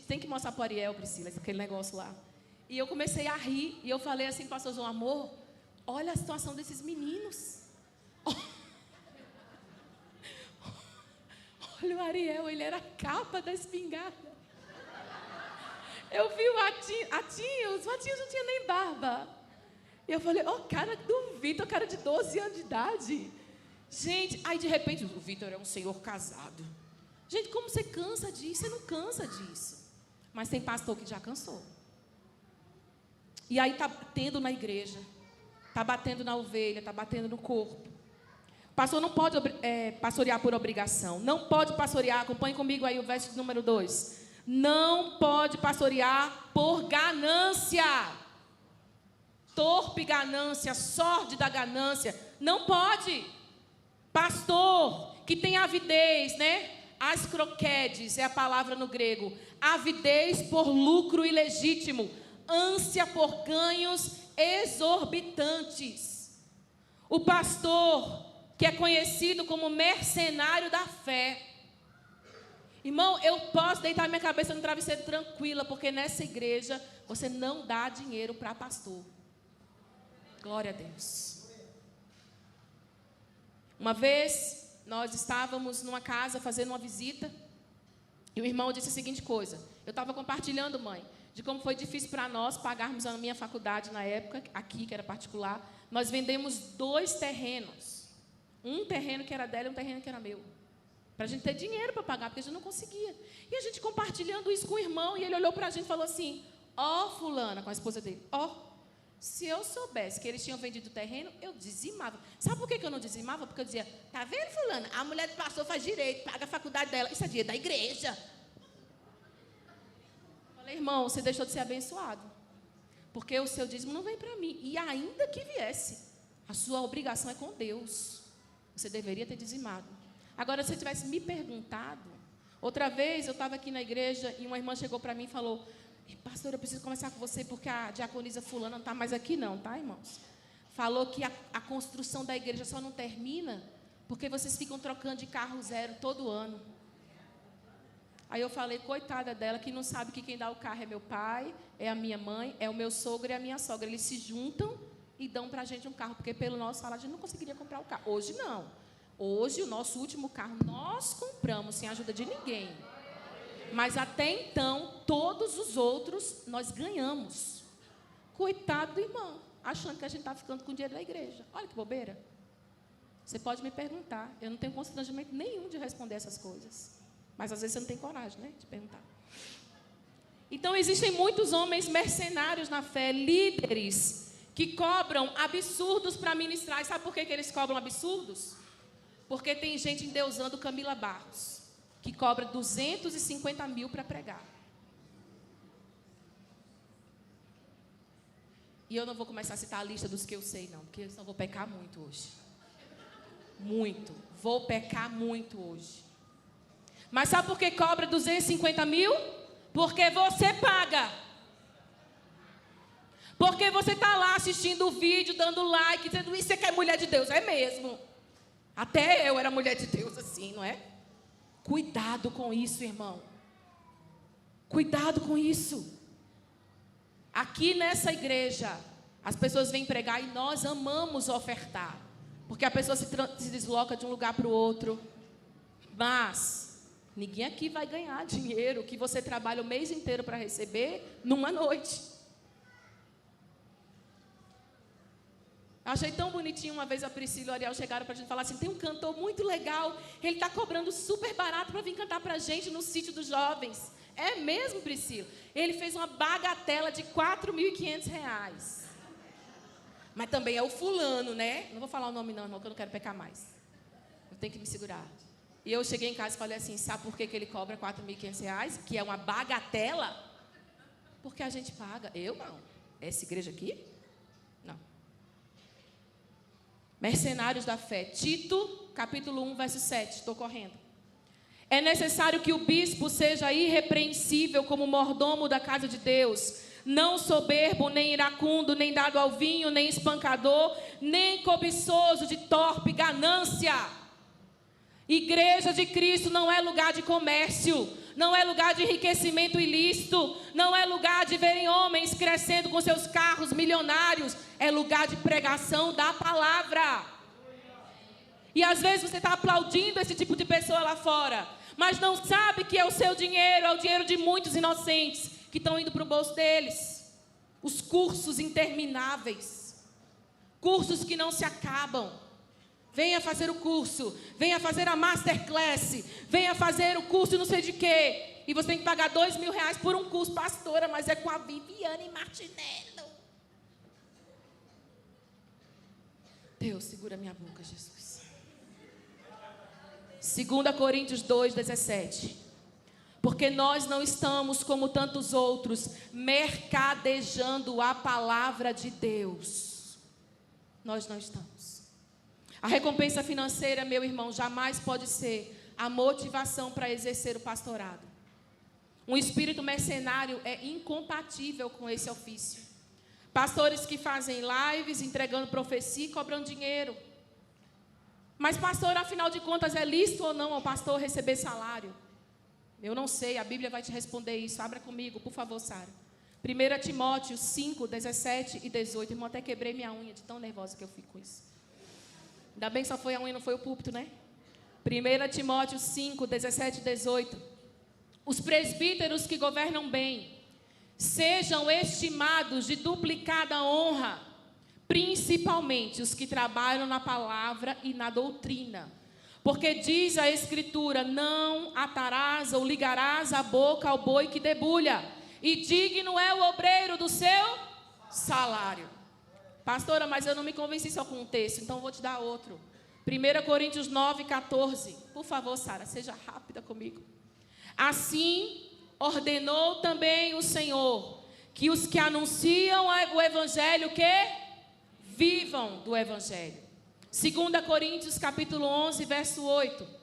Tem que mostrar para o Ariel, Priscila, aquele negócio lá. E eu comecei a rir, e eu falei assim, pastor João, amor, olha a situação desses meninos. Olha o Ariel, ele era a capa da espingarda. Eu vi o Atinho, os Atinhos não tinham nem barba. E eu falei, cara do Vitor, cara de 12 anos de idade. Gente, aí de repente, o Vitor é um senhor casado. Gente, como você cansa disso? Você não cansa disso. Mas tem pastor que já cansou. E aí está batendo na igreja, está batendo na ovelha, está batendo no corpo. O pastor não pode pastorear por obrigação. Não pode pastorear, acompanhe comigo aí o verso número 2. Não pode pastorear por ganância. Torpe ganância, sórdida ganância. Não pode. Pastor que tem avidez, né? Ascroquedes é a palavra no grego. Avidez por lucro ilegítimo. Ânsia por ganhos exorbitantes. O pastor que é conhecido como mercenário da fé. Irmão, eu posso deitar minha cabeça no travesseiro tranquila, porque nessa igreja você não dá dinheiro para pastor. Glória a Deus. Uma vez, nós estávamos numa casa fazendo uma visita, e o irmão disse a seguinte coisa, eu estava compartilhando, mãe, de como foi difícil para nós pagarmos a minha faculdade na época, aqui, que era particular. Nós vendemos 2 terrenos. Um terreno que era dela e um terreno que era meu. Para a gente ter dinheiro para pagar, porque a gente não conseguia. E a gente compartilhando isso com o irmão, e ele olhou para a gente e falou assim, fulana, com a esposa dele, se eu soubesse que eles tinham vendido o terreno, eu dizimava. Sabe por que eu não dizimava? Porque eu dizia, tá vendo, fulana? A mulher do pastor faz direito, paga a faculdade dela, isso é dinheiro da igreja. Falei, irmão, você deixou de ser abençoado. Porque o seu dízimo não vem para mim. E ainda que viesse, a sua obrigação é com Deus. Você deveria ter dizimado. Agora, se você tivesse me perguntado, outra vez eu estava aqui na igreja e uma irmã chegou para mim e falou, pastor, eu preciso conversar com você porque a diaconisa fulana não está mais aqui não, tá, irmãos? Falou que a construção da igreja só não termina porque vocês ficam trocando de carro zero todo ano. Aí eu falei, coitada dela, que não sabe que quem dá o carro é meu pai, é a minha mãe, é o meu sogro e a minha sogra. Eles se juntam e dão para a gente um carro, porque pelo nosso salário a gente não conseguiria comprar o carro. Hoje não. Hoje o nosso último carro nós compramos sem a ajuda de ninguém. Mas até então, todos os outros nós ganhamos. Coitado do irmão, achando que a gente está ficando com o dinheiro da igreja. Olha que bobeira. Você pode me perguntar, eu não tenho constrangimento nenhum de responder essas coisas. Mas às vezes você não tem coragem, né, de perguntar. Então existem muitos homens mercenários na fé, líderes, que cobram absurdos para ministrar. E sabe por que eles cobram absurdos? Porque tem gente endeusando Camila Barros, que cobra 250 mil para pregar. E eu não vou começar a citar a lista dos que eu sei, não, porque senão eu vou pecar muito hoje. Muito. Vou pecar muito hoje. Mas sabe por que cobra 250 mil? Porque você paga. Porque você está lá assistindo o vídeo, dando like, dizendo, isso é que é mulher de Deus. É mesmo. Até eu era mulher de Deus assim, não é? Cuidado com isso, irmão. Cuidado com isso. Aqui nessa igreja, as pessoas vêm pregar e nós amamos ofertar. Porque a pessoa se desloca de um lugar para o outro. Mas ninguém aqui vai ganhar dinheiro que você trabalha o mês inteiro para receber numa noite. Achei tão bonitinho, uma vez a Priscila e o Ariel chegaram para a gente falar assim, tem um cantor muito legal, ele está cobrando super barato para vir cantar para a gente no sítio dos jovens. É mesmo, Priscila? Ele fez uma bagatela de R$4.500. Mas também é o fulano, né? Não vou falar o nome não, irmão, que eu não quero pecar mais. Eu tenho que me segurar. E eu cheguei em casa e falei assim, sabe por que ele cobra R$4.500? Que é uma bagatela? Porque a gente paga. Eu não. Essa igreja aqui? Não. Mercenários da fé. Tito, capítulo 1, verso 7. Estou correndo. É necessário que o bispo seja irrepreensível como mordomo da casa de Deus, não soberbo, nem iracundo, nem dado ao vinho, nem espancador, nem cobiçoso de torpe ganância. Igreja de Cristo não é lugar de comércio, não é lugar de enriquecimento ilícito, não é lugar de verem homens crescendo com seus carros milionários, é lugar de pregação da palavra. E às vezes você está aplaudindo esse tipo de pessoa lá fora, mas não sabe que é o seu dinheiro, é o dinheiro de muitos inocentes que estão indo para o bolso deles. Os cursos intermináveis, cursos que não se acabam. Venha fazer o curso, venha fazer a masterclass, venha fazer o curso não sei de quê. E você tem que pagar R$2.000 por um curso, pastora, mas é com a Viviane Martinello. Deus, segura minha boca, Jesus. 2 Coríntios 2:17. Porque nós não estamos como tantos outros, mercadejando a palavra de Deus. Nós não estamos. A recompensa financeira, meu irmão, jamais pode ser a motivação para exercer o pastorado. Um espírito mercenário é incompatível com esse ofício. Pastores que fazem lives, entregando profecia e cobrando dinheiro. Mas pastor, afinal de contas, é lícito ou não ao pastor receber salário? Eu não sei, a Bíblia vai te responder isso. Abra comigo, por favor, Sara. 1 Timóteo 5, 17 e 18. Irmão, até quebrei minha unha de tão nervosa que eu fico com isso. Ainda bem que só foi a unha, não foi o púlpito, né? 1 Timóteo 5, 17 e 18. Os presbíteros que governam bem sejam estimados de duplicada honra, principalmente os que trabalham na palavra e na doutrina. Porque diz a Escritura, não atarás ou ligarás a boca ao boi que debulha, e digno é o obreiro do seu salário. Pastora, mas eu não me convenci só com um texto, então eu vou te dar outro. 1 Coríntios 9, 14. Por favor, Sara, seja rápida comigo. Assim ordenou também o Senhor, que os que anunciam o Evangelho, que vivam do Evangelho. 2 Coríntios capítulo 11, verso 8.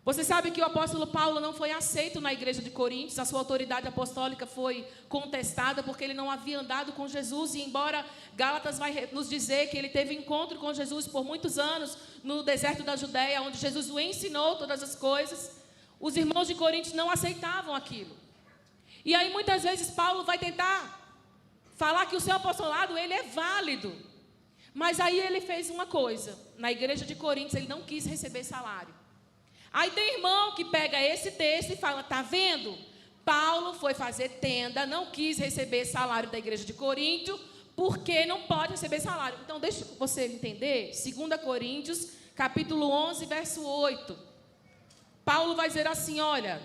Você sabe que o apóstolo Paulo não foi aceito na igreja de Coríntios, a sua autoridade apostólica foi contestada porque ele não havia andado com Jesus, e embora Gálatas vai nos dizer que ele teve encontro com Jesus por muitos anos no deserto da Judéia, onde Jesus o ensinou todas as coisas, os irmãos de Coríntios não aceitavam aquilo. E aí muitas vezes Paulo vai tentar falar que o seu apostolado ele é válido, mas aí ele fez uma coisa, na igreja de Coríntios ele não quis receber salário. Aí tem irmão que pega esse texto e fala, tá vendo? Paulo foi fazer tenda, não quis receber salário da igreja de Corinto, porque não pode receber salário. Então deixa você entender, 2 Coríntios, capítulo 11, verso 8. Paulo vai dizer assim, olha,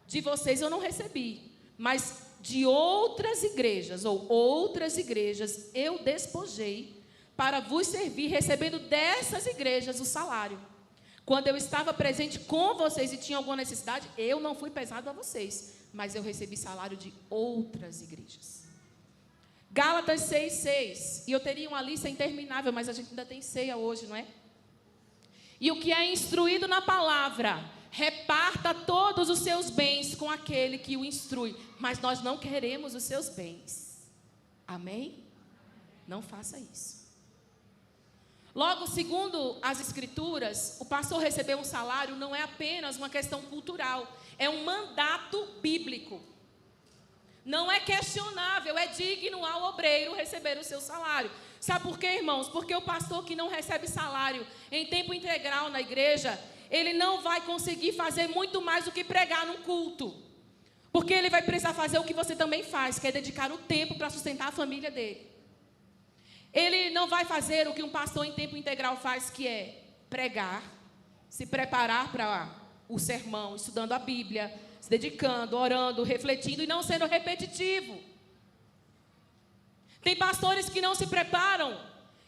de vocês eu não recebi, mas de outras igrejas, ou outras igrejas, eu despojei para vos servir, recebendo dessas igrejas o salário. Quando eu estava presente com vocês e tinha alguma necessidade, eu não fui pesado a vocês, mas eu recebi salário de outras igrejas. Gálatas 6:6. E eu teria uma lista interminável, mas a gente ainda tem ceia hoje, não é? E o que é instruído na palavra, reparta todos os seus bens com aquele que o instrui. Mas nós não queremos os seus bens. Amém? Não faça isso. Logo, segundo as Escrituras, o pastor receber um salário não é apenas uma questão cultural, é um mandato bíblico. Não é questionável, é digno ao obreiro receber o seu salário. Sabe por quê, irmãos? Porque o pastor que não recebe salário em tempo integral na igreja, ele não vai conseguir fazer muito mais do que pregar num culto. Porque ele vai precisar fazer o que você também faz, que é dedicar o tempo para sustentar a família dele. Ele não vai fazer o que um pastor em tempo integral faz, que é pregar, se preparar para o sermão, estudando a Bíblia, se dedicando, orando, refletindo e não sendo repetitivo. Tem pastores que não se preparam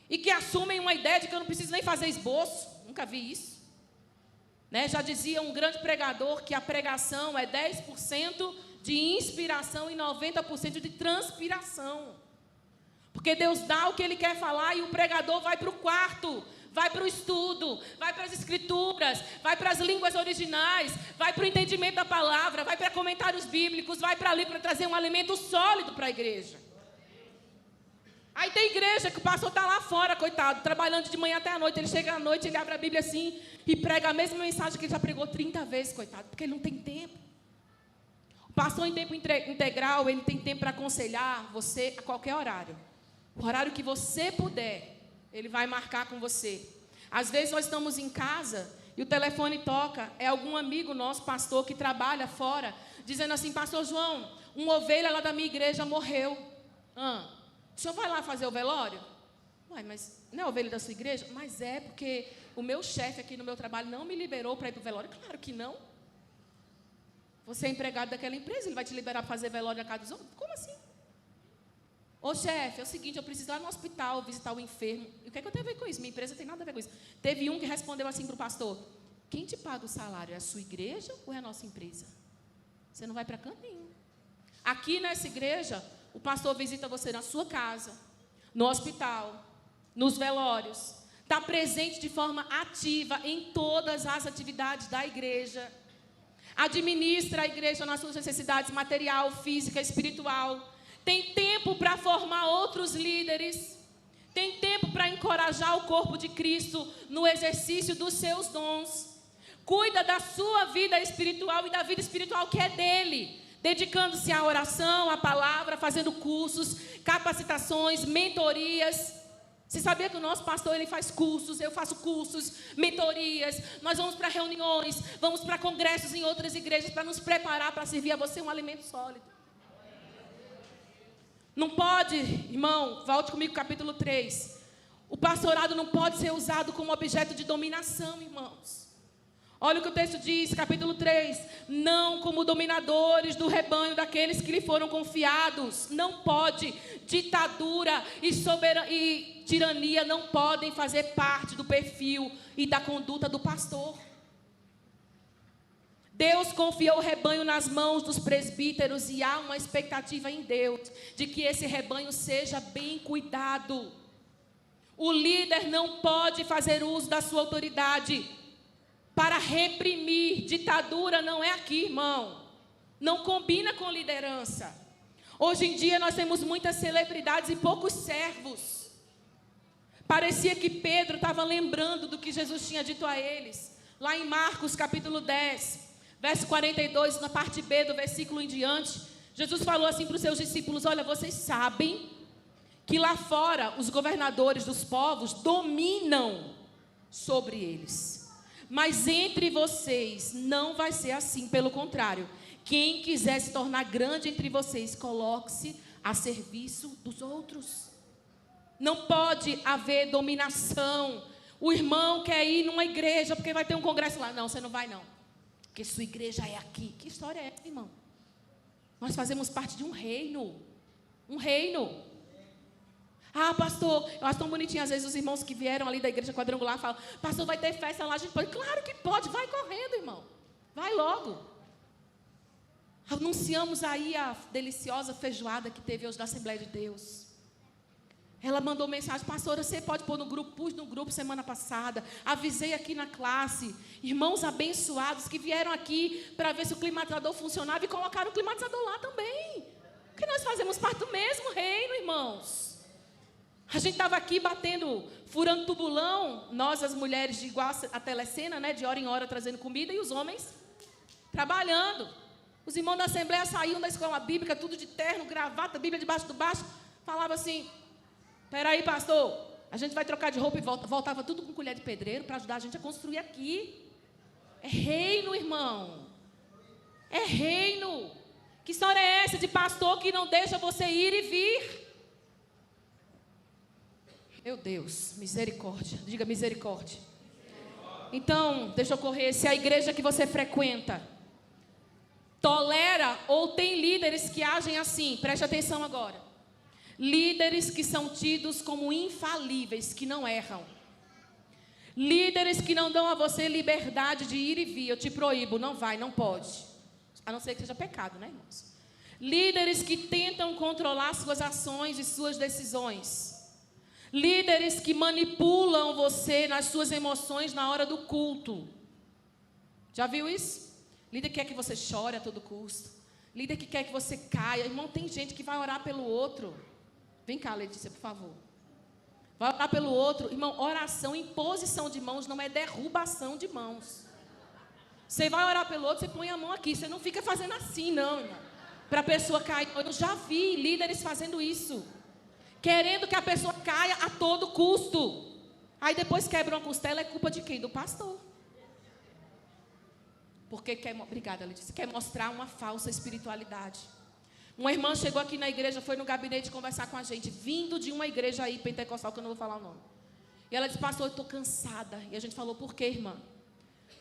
e que assumem uma ideia de que eu não preciso nem fazer esboço. Nunca vi isso. Né? Já dizia um grande pregador que a pregação é 10% de inspiração e 90% de transpiração. Porque Deus dá o que Ele quer falar e o pregador vai para o quarto, vai para o estudo, vai para as escrituras, vai para as línguas originais, vai para o entendimento da palavra, vai para comentários bíblicos, vai para ali para trazer um alimento sólido para a igreja. Aí tem igreja que o pastor está lá fora, coitado, trabalhando de manhã até a noite. Ele chega à noite, ele abre a Bíblia assim e prega a mesma mensagem que ele já pregou 30 vezes, coitado, porque ele não tem tempo. O pastor em tempo integral, ele tem tempo para aconselhar você a qualquer horário. O horário que você puder, ele vai marcar com você. Às vezes nós estamos em casa e o telefone toca, é algum amigo nosso, pastor, que trabalha fora, dizendo assim: pastor João, uma ovelha lá da minha igreja morreu. O senhor vai lá fazer o velório? Ué, mas não é ovelha da sua igreja? Mas é porque o meu chefe aqui no meu trabalho não me liberou para ir para o velório. Claro que não. Você é empregado daquela empresa, ele vai te liberar para fazer velório na casa dos outros? Como assim? Ô chefe, é o seguinte, eu preciso ir lá no hospital visitar o enfermo. E o que é que eu tenho a ver com isso? Minha empresa não tem nada a ver com isso. Teve um que respondeu assim para o pastor: quem te paga o salário? É a sua igreja ou é a nossa empresa? Você não vai para canto nenhum. Aqui nessa igreja, o pastor visita você na sua casa, no hospital, nos velórios. Está presente de forma ativa em todas as atividades da igreja. Administra a igreja nas suas necessidades material, física, espiritual. Tem tempo para formar outros líderes. Tem tempo para encorajar o corpo de Cristo no exercício dos seus dons. Cuida da sua vida espiritual e da vida espiritual que é dele, dedicando-se à oração, à palavra, fazendo cursos, capacitações, mentorias. Você sabia que o nosso pastor, ele faz cursos, eu faço cursos, mentorias. Nós vamos para reuniões, vamos para congressos em outras igrejas para nos preparar para servir a você um alimento sólido. Não pode, irmão, volte comigo capítulo 3. O pastorado não pode ser usado como objeto de dominação, irmãos. Olha o que o texto diz, capítulo 3. Não como dominadores do rebanho daqueles que lhe foram confiados. Não pode. Ditadura e tirania não podem fazer parte do perfil e da conduta do pastor. Deus confiou o rebanho nas mãos dos presbíteros e há uma expectativa em Deus de que esse rebanho seja bem cuidado. O líder não pode fazer uso da sua autoridade para reprimir. Ditadura não é aqui, irmão. Não combina com liderança. Hoje em dia nós temos muitas celebridades e poucos servos. Parecia que Pedro estava lembrando do que Jesus tinha dito a eles. Lá em Marcos capítulo 10, verso 42, na parte B do versículo em diante, Jesus falou assim para os seus discípulos: olha, vocês sabem que lá fora os governadores dos povos dominam sobre eles. Mas entre vocês não vai ser assim, pelo contrário. Quem quiser se tornar grande entre vocês, coloque-se a serviço dos outros. Não pode haver dominação. O irmão quer ir numa igreja porque vai ter um congresso lá. Não, você não vai não. Porque sua igreja é aqui. Que história é essa, irmão? Nós fazemos parte de um reino. Um reino. Ah, pastor, eu acho tão bonitinho. Às vezes os irmãos que vieram ali da igreja quadrangular falam: pastor, vai ter festa lá, a gente pode. Claro que pode, vai correndo, irmão. Vai logo. Anunciamos aí a deliciosa feijoada que teve hoje da Assembleia de Deus. Ela mandou mensagem: pastora, você pode pôr no grupo? Pus no grupo semana passada, avisei aqui na classe, irmãos abençoados que vieram aqui para ver se o climatizador funcionava e colocaram o climatizador lá também, porque nós fazemos parte do mesmo reino, irmãos. A gente estava aqui batendo, furando tubulão, nós as mulheres de igual a telecena, né, de hora em hora trazendo comida, e os homens trabalhando. Os irmãos da Assembleia saíam da escola bíblica, tudo de terno, gravata, Bíblia debaixo do baixo, falava assim: peraí, pastor, a gente vai trocar de roupa e voltava tudo com colher de pedreiro para ajudar a gente a construir aqui. É reino, irmão. É reino. Que história é essa de pastor que não deixa você ir e vir? Meu Deus, misericórdia. Diga misericórdia. Então, deixa eu correr. Se a igreja que você frequenta tolera ou tem líderes que agem assim, preste atenção agora. Líderes que são tidos como infalíveis, que não erram. Líderes que não dão a você liberdade de ir e vir. Eu te proíbo, não vai, não pode. A não ser que seja pecado, né, irmãos? Líderes que tentam controlar suas ações e suas decisões. Líderes que manipulam você nas suas emoções na hora do culto. Já viu isso? Líder que quer que você chore a todo custo. Líder que quer que você caia. Irmão, tem gente que vai orar pelo outro. Vem cá, Letícia, por favor. Vai orar pelo outro. Irmão, oração, imposição de mãos não é derrubação de mãos. Você vai orar pelo outro, você põe a mão aqui. Você não fica fazendo assim, não, irmão. Para a pessoa cair. Eu já vi líderes fazendo isso. Querendo que a pessoa caia a todo custo. Aí depois quebra uma costela, é culpa de quem? Do pastor. Porque obrigada, Letícia, quer mostrar uma falsa espiritualidade. Uma irmã chegou aqui na igreja, foi no gabinete conversar com a gente, vindo de uma igreja aí, pentecostal, que eu não vou falar o nome. E ela disse: pastor, eu estou cansada. E a gente falou: por quê, irmã?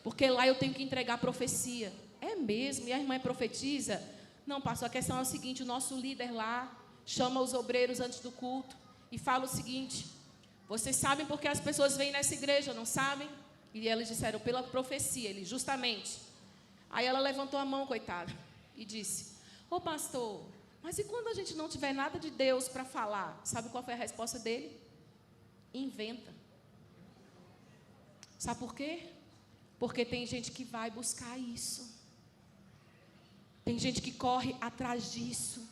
Porque lá eu tenho que entregar profecia. É mesmo? E a irmã profetiza? Não, pastor, a questão é o seguinte: o nosso líder lá chama os obreiros antes do culto e fala o seguinte: vocês sabem porque as pessoas vêm nessa igreja, não sabem? E eles disseram: pela profecia. Ele: justamente. Aí ela levantou a mão, coitada, e disse: ô pastor, mas e quando a gente não tiver nada de Deus para falar? Sabe qual foi a resposta dele? Inventa. Sabe por quê? Porque tem gente que vai buscar isso. Tem gente que corre atrás disso.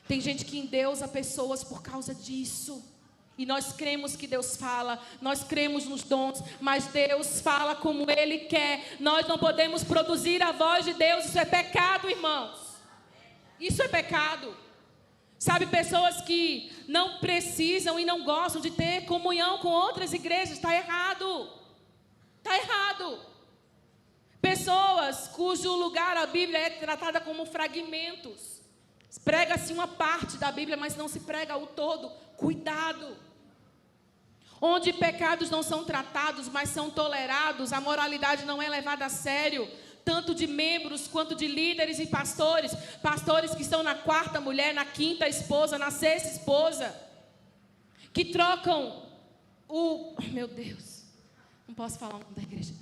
Tem gente que endeusa pessoas por causa disso. E nós cremos que Deus fala, nós cremos nos dons, mas Deus fala como Ele quer. Nós não podemos produzir a voz de Deus. Isso é pecado, irmãos. Isso é pecado. Sabe, pessoas que não precisam e não gostam de ter comunhão com outras igrejas. Está errado. Está errado. Pessoas cujo lugar a Bíblia é tratada como fragmentos. Prega-se uma parte da Bíblia, mas não se prega o todo. Cuidado. Onde pecados não são tratados, mas são tolerados, a moralidade não é levada a sério, tanto de membros quanto de líderes e pastores. Pastores que estão na quarta mulher, na quinta esposa, na sexta esposa, que trocam meu Deus, não posso falar o nome da igreja.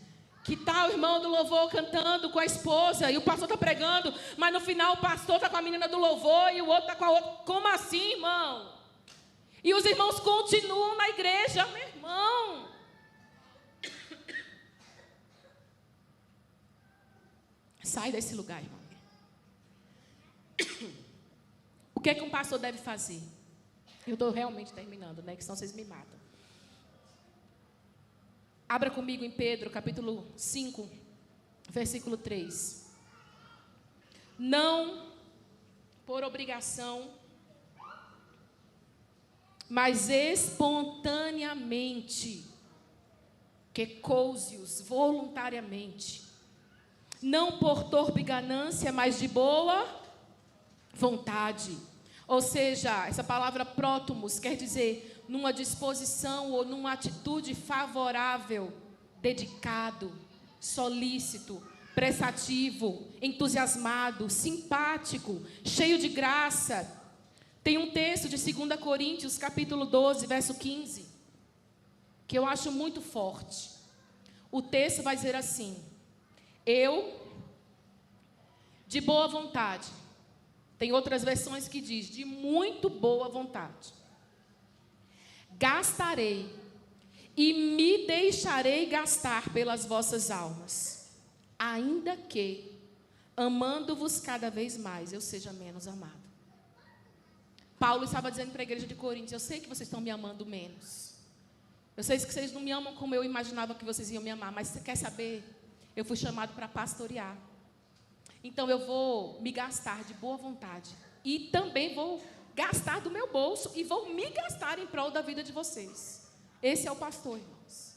Que tal o irmão do louvor cantando com a esposa e o pastor está pregando, mas no final o pastor está com a menina do louvor e o outro está com a outra. Como assim, irmão? E os irmãos continuam na igreja, meu irmão. Sai desse lugar, irmão. O que é que um pastor deve fazer? Eu estou realmente terminando, né? Que senão vocês me matam. Abra comigo em Pedro, capítulo 5, versículo 3. Não por obrigação, mas espontaneamente, que couse-os voluntariamente, não por torpe ganância, mas de boa vontade. Ou seja, essa palavra prótomos quer dizer numa disposição ou numa atitude favorável, dedicado, solícito, prestativo, entusiasmado, simpático, cheio de graça. Tem um texto de 2 Coríntios, capítulo 12, verso 15, que eu acho muito forte. O texto vai dizer assim: eu, de boa vontade. Tem outras versões que diz, de muito boa vontade. gastarei e me deixarei gastar pelas vossas almas, ainda que, amando-vos cada vez mais, eu seja menos amado. Paulo estava dizendo para a igreja de Coríntios: eu sei que vocês estão me amando menos. Eu sei que vocês não me amam como eu imaginava que vocês iam me amar, mas você quer saber? Eu fui chamado para pastorear. Então eu vou me gastar de boa vontade. E também vou gastar do meu bolso e vou me gastar em prol da vida de vocês. Esse é o pastor, irmãos.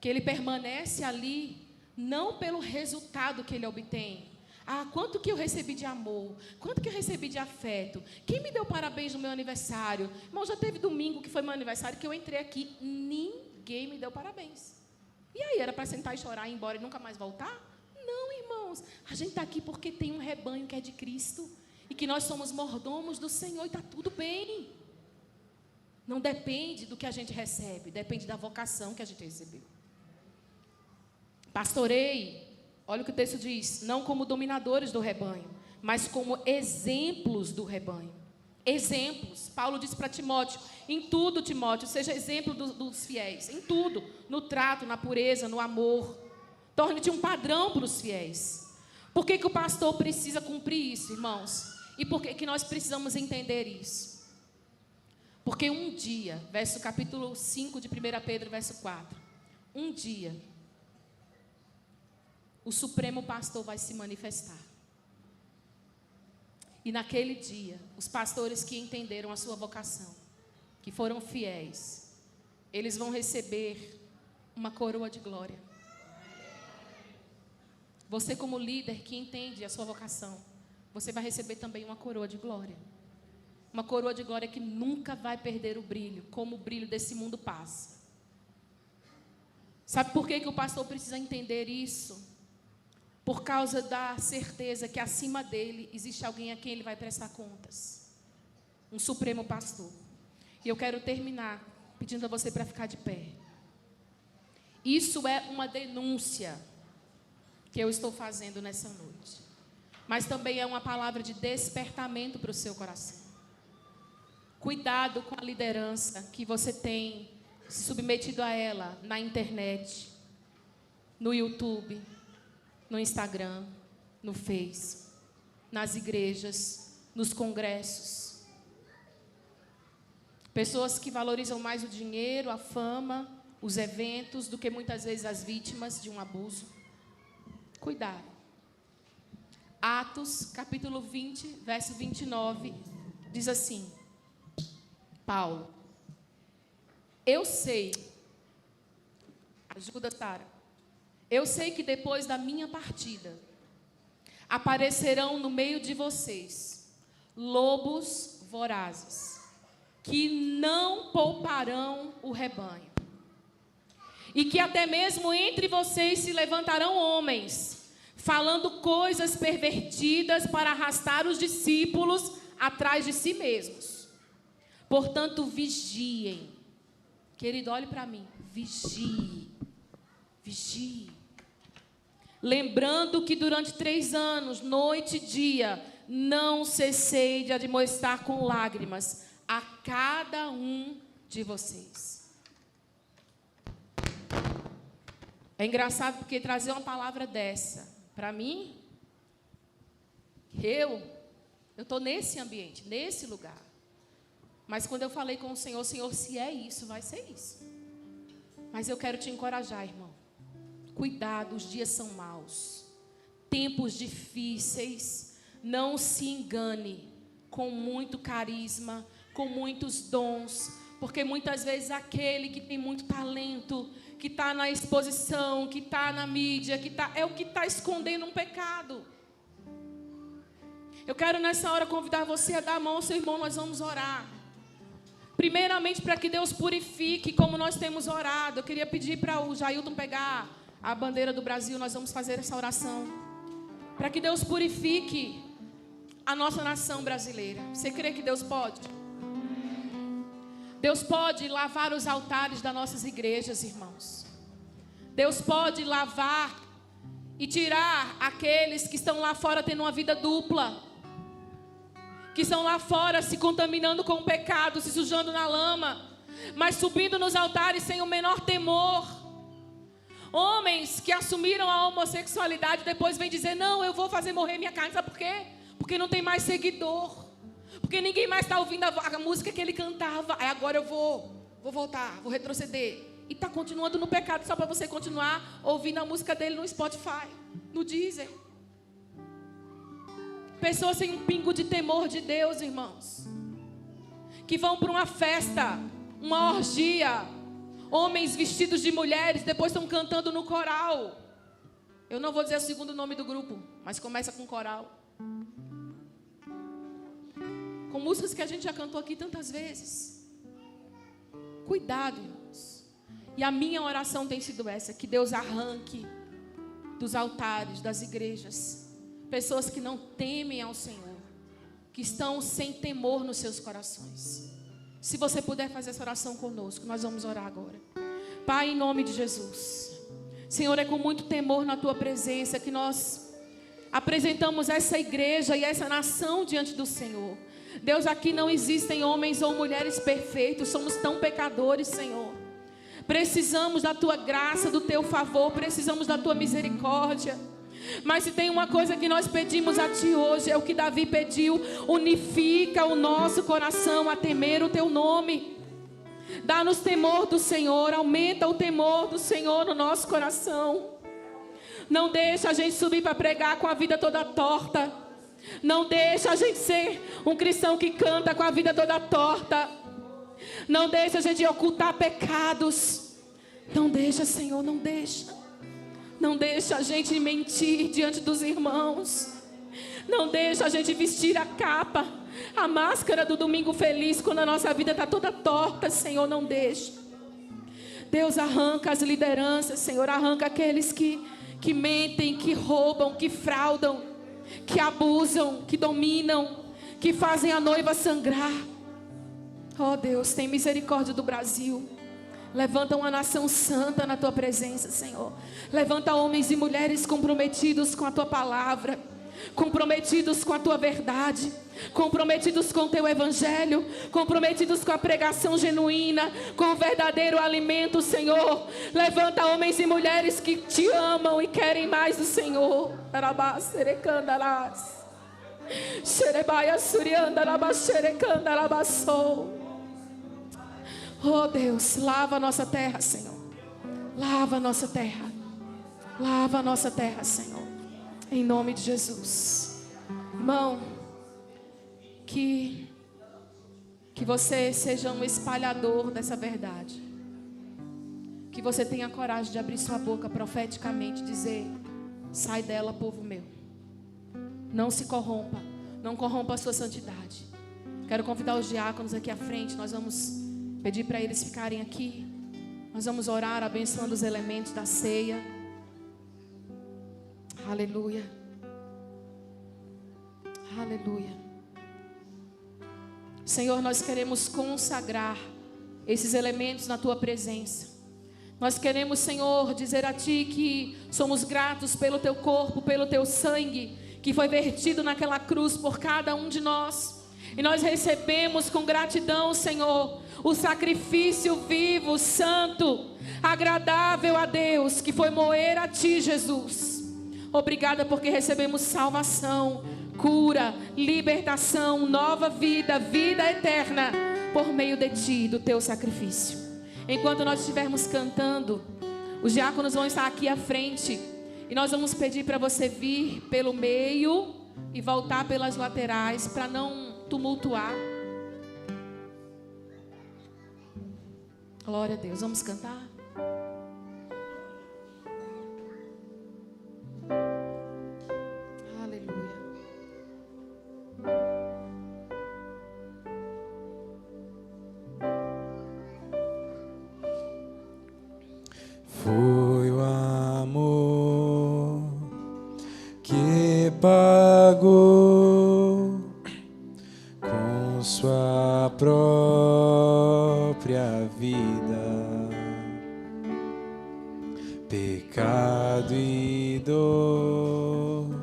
Que ele permanece ali, não pelo resultado que ele obtém. Ah, quanto que eu recebi de amor? Quanto que eu recebi de afeto? Quem me deu parabéns no meu aniversário? Irmão, já teve domingo que foi meu aniversário, que eu entrei aqui, ninguém me deu parabéns. E aí, era para sentar e chorar e ir embora e nunca mais voltar? Não, irmãos. A gente está aqui porque tem um rebanho que é de Cristo. E que nós somos mordomos do Senhor e está tudo bem. Não depende do que a gente recebe, depende da vocação que a gente recebeu. Pastorei, olha o que o texto diz, não como dominadores do rebanho, mas como exemplos do rebanho. Exemplos. Paulo disse para Timóteo: em tudo, Timóteo, seja exemplo dos fiéis. Em tudo, no trato, na pureza, no amor. Torne-te um padrão para os fiéis. Por que o pastor precisa cumprir isso, irmãos? E por que nós precisamos entender isso? Porque um dia, verso capítulo 5 de 1 Pedro, verso 4. Um dia, o Supremo Pastor vai se manifestar. E naquele dia, os pastores que entenderam a sua vocação, que foram fiéis, eles vão receber uma coroa de glória. Você, como líder que entende a sua vocação, você vai receber também uma coroa de glória. Uma coroa de glória que nunca vai perder o brilho, como o brilho desse mundo passa. Sabe por que o pastor precisa entender isso? Por causa da certeza que acima dele existe alguém a quem ele vai prestar contas. Um supremo pastor. E eu quero terminar pedindo a você para ficar de pé. Isso é uma denúncia que eu estou fazendo nessa noite. Mas também é uma palavra de despertamento para o seu coração. Cuidado com a liderança que você tem se submetido a ela na internet, no YouTube, no Instagram, no Face, nas igrejas, nos congressos. Pessoas que valorizam mais o dinheiro, a fama, os eventos, do que muitas vezes as vítimas de um abuso. Cuidado. Atos, capítulo 20, verso 29, diz assim: Paulo, eu sei, ajuda, Sara, eu sei que depois da minha partida, aparecerão no meio de vocês lobos vorazes, que não pouparão o rebanho, e que até mesmo entre vocês se levantarão homens, falando coisas pervertidas para arrastar os discípulos atrás de si mesmos. Portanto, vigiem. Querido, olhe para mim. Vigie. Vigie. Lembrando que durante 3 anos, noite e dia, não cessei de admoestar com lágrimas a cada um de vocês. É engraçado porque trazer uma palavra dessa para mim, eu estou nesse ambiente, nesse lugar. Mas quando eu falei com o Senhor, se é isso, vai ser isso. Mas eu quero te encorajar, irmão. Cuidado, os dias são maus. Tempos difíceis. Não se engane com muito carisma, com muitos dons. Porque muitas vezes aquele que tem muito talento, que está na exposição, que está na mídia, é o que está escondendo um pecado. Eu quero nessa hora convidar você a dar a mão ao seu irmão, nós vamos orar. Primeiramente para que Deus purifique, como nós temos orado. Eu queria pedir para o Jailton pegar a bandeira do Brasil, nós vamos fazer essa oração. Para que Deus purifique a nossa nação brasileira. Você crê que Deus pode? Deus pode lavar os altares das nossas igrejas, irmãos. Deus pode lavar e tirar aqueles que estão lá fora tendo uma vida dupla, que estão lá fora se contaminando com o pecado, se sujando na lama, mas subindo nos altares sem o menor temor. Homens que assumiram a homossexualidade, depois vêm dizer, não, eu vou fazer morrer minha carne. Sabe por quê? Porque não tem mais seguidor. Porque ninguém mais está ouvindo a música que ele cantava. Aí agora eu vou voltar, vou retroceder. E está continuando no pecado só para você continuar ouvindo a música dele no Spotify, no Deezer. Pessoas sem um pingo de temor de Deus, irmãos. Que vão para uma festa, uma orgia. Homens vestidos de mulheres, depois estão cantando no coral. Eu não vou dizer o segundo nome do grupo, mas começa com coral. Com músicas que a gente já cantou aqui tantas vezes. Cuidado, irmãos. E a minha oração tem sido essa, que Deus arranque dos altares, das igrejas, pessoas que não temem ao Senhor, que estão sem temor nos seus corações. Se você puder fazer essa oração conosco, nós vamos orar agora. Pai, em nome de Jesus. Senhor, é com muito temor na Tua presença que nós apresentamos essa igreja e essa nação diante do Senhor. Deus, aqui não existem homens ou mulheres perfeitos, somos tão pecadores, Senhor. Precisamos da Tua graça, do Teu favor, precisamos da Tua misericórdia. Mas se tem uma coisa que nós pedimos a Ti hoje, é o que Davi pediu: unifica o nosso coração a temer o Teu nome. Dá-nos temor do Senhor, aumenta o temor do Senhor no nosso coração. Não deixa a gente subir para pregar com a vida toda torta. Não deixa a gente ser um cristão que canta com a vida toda torta. Não deixa a gente ocultar pecados. Não deixa, Senhor, não deixa. Não deixa a gente mentir diante dos irmãos. Não deixa a gente vestir a capa, a máscara do domingo feliz, quando a nossa vida está toda torta, Senhor, não deixa. Deus, arranca as lideranças, Senhor, arranca aqueles que mentem, que roubam, que fraudam, que abusam, que dominam, que fazem a noiva sangrar. Oh Deus, tem misericórdia do Brasil. Levanta uma nação santa na Tua presença, Senhor. Levanta homens e mulheres comprometidos com a Tua palavra, comprometidos com a Tua verdade, comprometidos com o Teu evangelho, comprometidos com a pregação genuína, com o verdadeiro alimento, Senhor. Levanta homens e mulheres que Te amam e querem mais do Senhor. Oh Deus, lava a nossa terra, Senhor. Lava a nossa terra. Lava a nossa terra, Senhor. Em nome de Jesus. Irmão, que você seja um espalhador dessa verdade. Que você tenha coragem de abrir sua boca profeticamente e dizer: sai dela, povo meu. Não se corrompa. Não corrompa a sua santidade. Quero convidar os diáconos aqui à frente. Nós vamos pedir para eles ficarem aqui. Nós vamos orar abençoando os elementos da ceia. Aleluia. Aleluia. Senhor, nós queremos consagrar esses elementos na Tua presença. Nós queremos, Senhor, dizer a Ti que somos gratos pelo Teu corpo, pelo Teu sangue, que foi vertido naquela cruz por cada um de nós. E nós recebemos com gratidão, Senhor, o sacrifício vivo, santo, agradável a Deus, que foi moer a Ti, Jesus. Obrigada porque recebemos salvação, cura, libertação, nova vida, vida eterna, por meio de Ti, do Teu sacrifício. Enquanto nós estivermos cantando, os diáconos vão estar aqui à frente, e nós vamos pedir para você vir pelo meio e voltar pelas laterais, para não tumultuar. Glória a Deus, vamos cantar? Aleluia. Foi o amor que pagou com sua própria vida, pecado e dor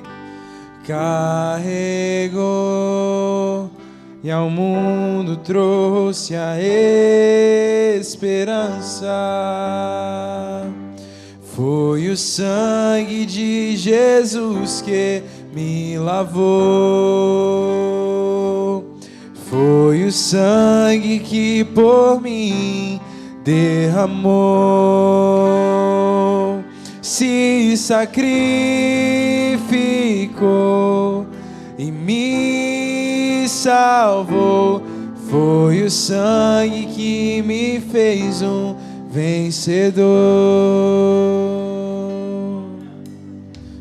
carregou e ao mundo trouxe a esperança. Foi o sangue de Jesus que me lavou. Foi o sangue que por mim derramou. Se sacrificou e me salvou. Foi o sangue que me fez um vencedor.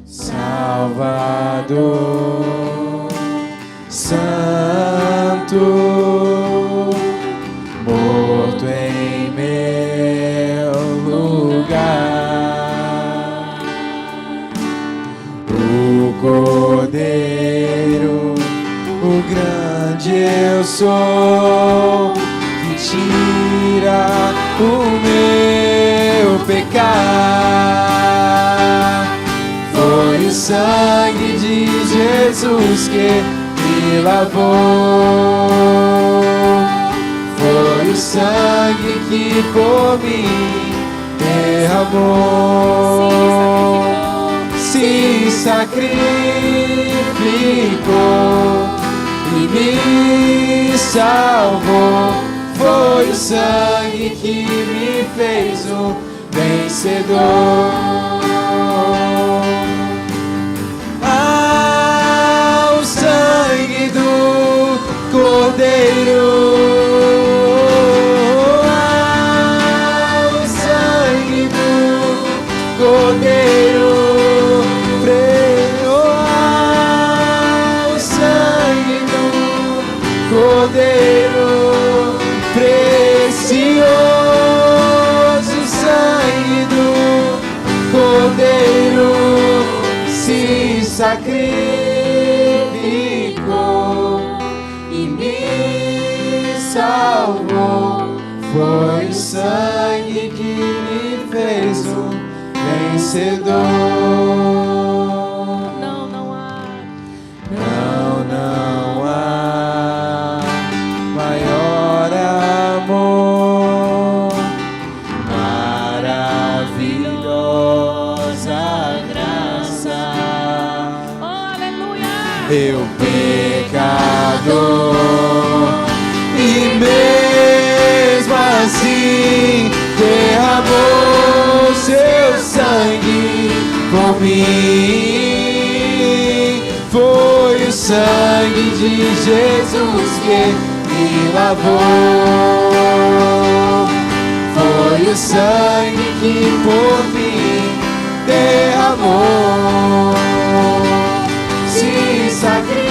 Salvador, Santo, morto em meu lugar, o Cordeiro, o grande eu sou, que tira o meu pecar. Foi o sangue de Jesus que me lavou. Foi o sangue que por mim derramou. Se sacrificou e me salvou. Foi o sangue que me fez um vencedor. Ah, o sangue do Cordeiro. Ah, o sangue do Cordeiro. Ah, o sangue do Cordeiro. Precioso sangue do Cordeiro, se sacrificou e me salvou. Foi o sangue que me fez um vencedor. Não há maior amor, maravilhosa graça. Oh, aleluia! Eu pecador, e mesmo assim derramou seu sangue por mim. Foi o sangue de Jesus que me lavou. Foi o sangue que por mim derramou. Se sacrificou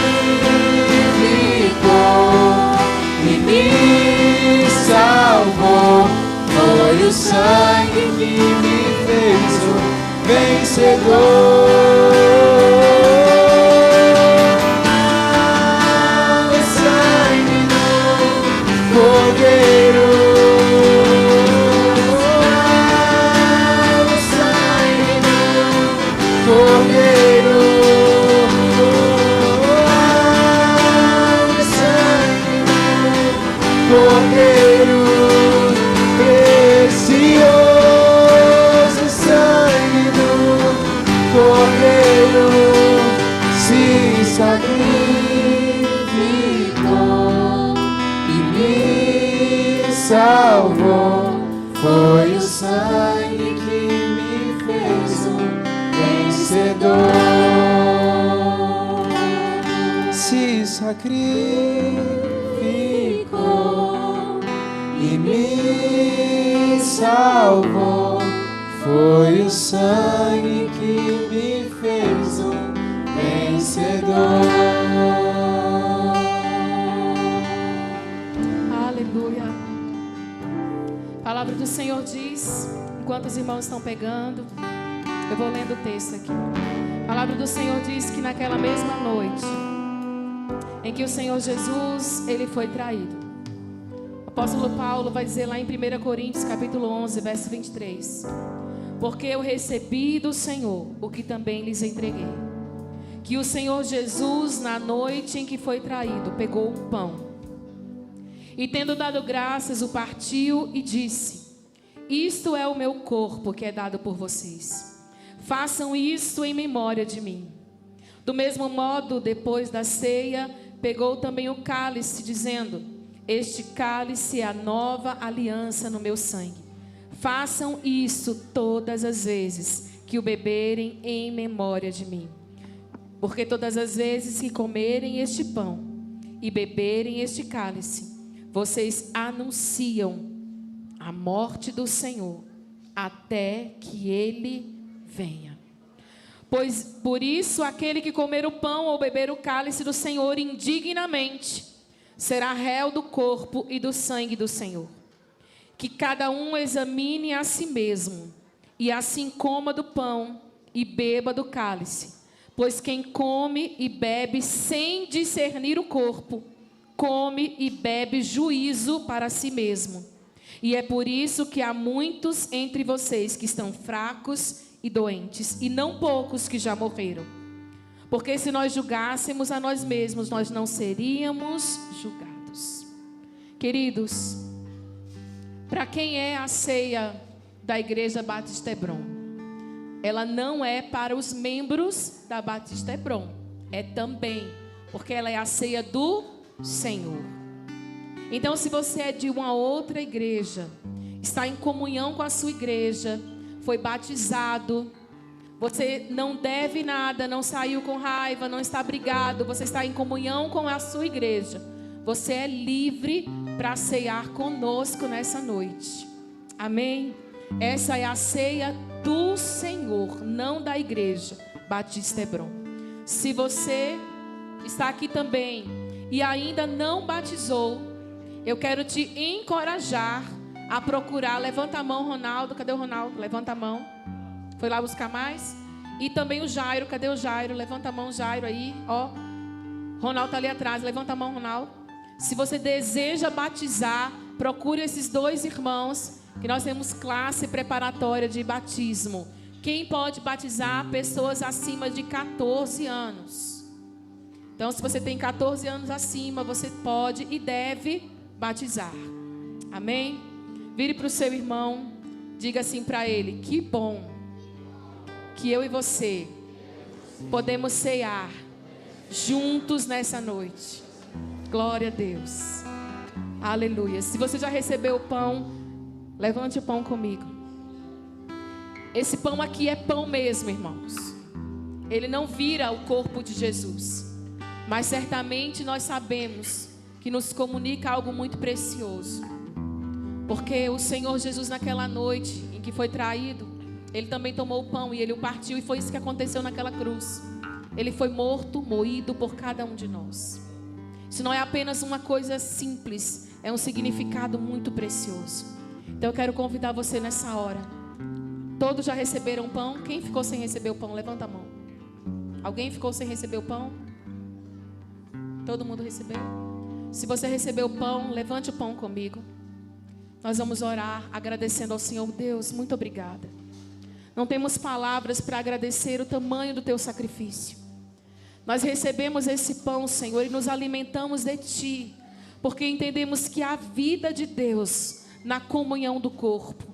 e me salvou. Foi o sangue que me fez um vencedor. O sangue do Cordeiro. O sangue do Cordeiro. Cordeiro, precioso sangue do Cordeiro, se sacrificou e me salvou. Foi o sangue que me fez um vencedor. Se sacrificou e me salvou. Foi o sangue que me fez um vencedor. Aleluia. A palavra do Senhor diz, enquanto os irmãos estão pegando, eu vou lendo o texto aqui. A palavra do Senhor diz que naquela mesma noite em que o Senhor Jesus, ele foi traído, o apóstolo Paulo vai dizer lá em 1 Coríntios capítulo 11, verso 23: porque eu recebi do Senhor o que também lhes entreguei, que o Senhor Jesus, na noite em que foi traído, pegou um pão E tendo dado graças, o partiu e disse: isto é o meu corpo que é dado por vocês. Façam isto em memória de mim. Do mesmo modo, depois da ceia, pegou também o cálice, dizendo: este cálice é a nova aliança no meu sangue. Façam isso todas as vezes que o beberem em memória de mim. Porque todas as vezes que comerem este pão e beberem este cálice, vocês anunciam a morte do Senhor até que Ele venha. Pois por isso aquele que comer o pão ou beber o cálice do Senhor indignamente será réu do corpo e do sangue do Senhor. Que cada um examine a si mesmo, e assim coma do pão e beba do cálice. Pois quem come e bebe sem discernir o corpo, come e bebe juízo para si mesmo. E é por isso que há muitos entre vocês que estão fracos e doentes, e não poucos que já morreram. Porque se nós julgássemos a nós mesmos, nós não seríamos julgados. Queridos, para quem é a ceia da Igreja Batista Hebron? Ela não é para os membros da Batista Hebron. É também, porque ela é a ceia do Senhor. Então, se você é de uma outra igreja, está em comunhão com a sua igreja, foi batizado, você não deve nada, não saiu com raiva, não está brigado, você está em comunhão com a sua igreja, você é livre para ceiar conosco nessa noite. Amém? Essa é a ceia do Senhor, não da igreja Batista Hebron. Se você está aqui também e ainda não batizou, eu quero te encorajar a procurar. Levanta a mão, Ronaldo. Cadê o Ronaldo? Levanta a mão. Foi lá buscar mais. E também o Jairo. Cadê o Jairo? Levanta a mão, Jairo, aí. Ó, Ronaldo está ali atrás. Levanta a mão, Ronaldo. Se você deseja batizar, procure esses dois irmãos, que nós temos classe preparatória de batismo. Quem pode batizar? Pessoas acima de 14 anos. Então, se você tem 14 anos acima, você pode e deve batizar. Amém? Vire para o seu irmão, diga assim para ele: que bom que eu e você podemos cear juntos nessa noite. Glória a Deus. Aleluia. Se você já recebeu o pão, levante o pão comigo. Esse pão aqui é pão mesmo, irmãos. Ele não vira o corpo de Jesus, mas certamente nós sabemos que nos comunica algo muito precioso. Porque o Senhor Jesus, naquela noite em que foi traído, Ele também tomou o pão e Ele o partiu, e foi isso que aconteceu naquela cruz. Ele foi morto, moído por cada um de nós. Isso não é apenas uma coisa simples, é um significado muito precioso. Então eu quero convidar você nessa hora. Todos já receberam pão? Quem ficou sem receber o pão? Levanta a mão. Alguém ficou sem receber o pão? Todo mundo recebeu? Se você recebeu o pão, levante o pão comigo. Nós vamos orar agradecendo ao Senhor. Deus, muito obrigada. Não temos palavras para agradecer o tamanho do teu sacrifício. Nós recebemos esse pão, Senhor, e nos alimentamos de Ti, porque entendemos que há vida de Deus na comunhão do corpo.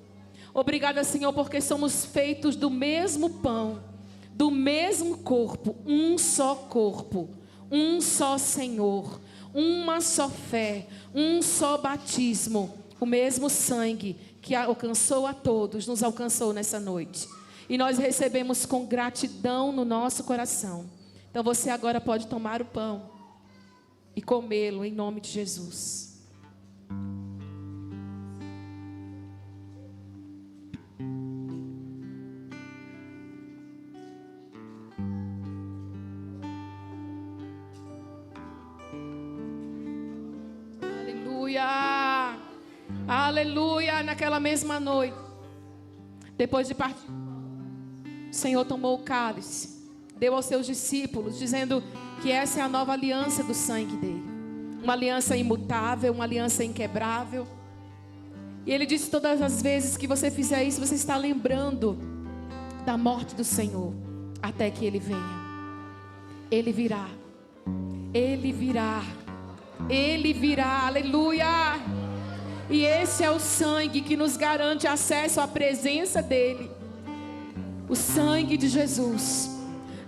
Obrigada, Senhor, porque somos feitos do mesmo pão, do mesmo corpo, um só corpo, um só Senhor, uma só fé, um só batismo. O mesmo sangue que alcançou a todos, nos alcançou nessa noite. E nós recebemos com gratidão no nosso coração. Então você agora pode tomar o pão e comê-lo em nome de Jesus. Aleluia! Aleluia! Naquela mesma noite, depois de partir, o Senhor tomou o cálice, deu aos seus discípulos, dizendo que essa é a nova aliança do sangue dele. Uma aliança imutável, uma aliança inquebrável. E ele disse: todas as vezes que você fizer isso, você está lembrando da morte do Senhor, até que Ele venha. Ele virá. Ele virá. Ele virá, aleluia. E esse é o sangue que nos garante acesso à presença dEle. O sangue de Jesus.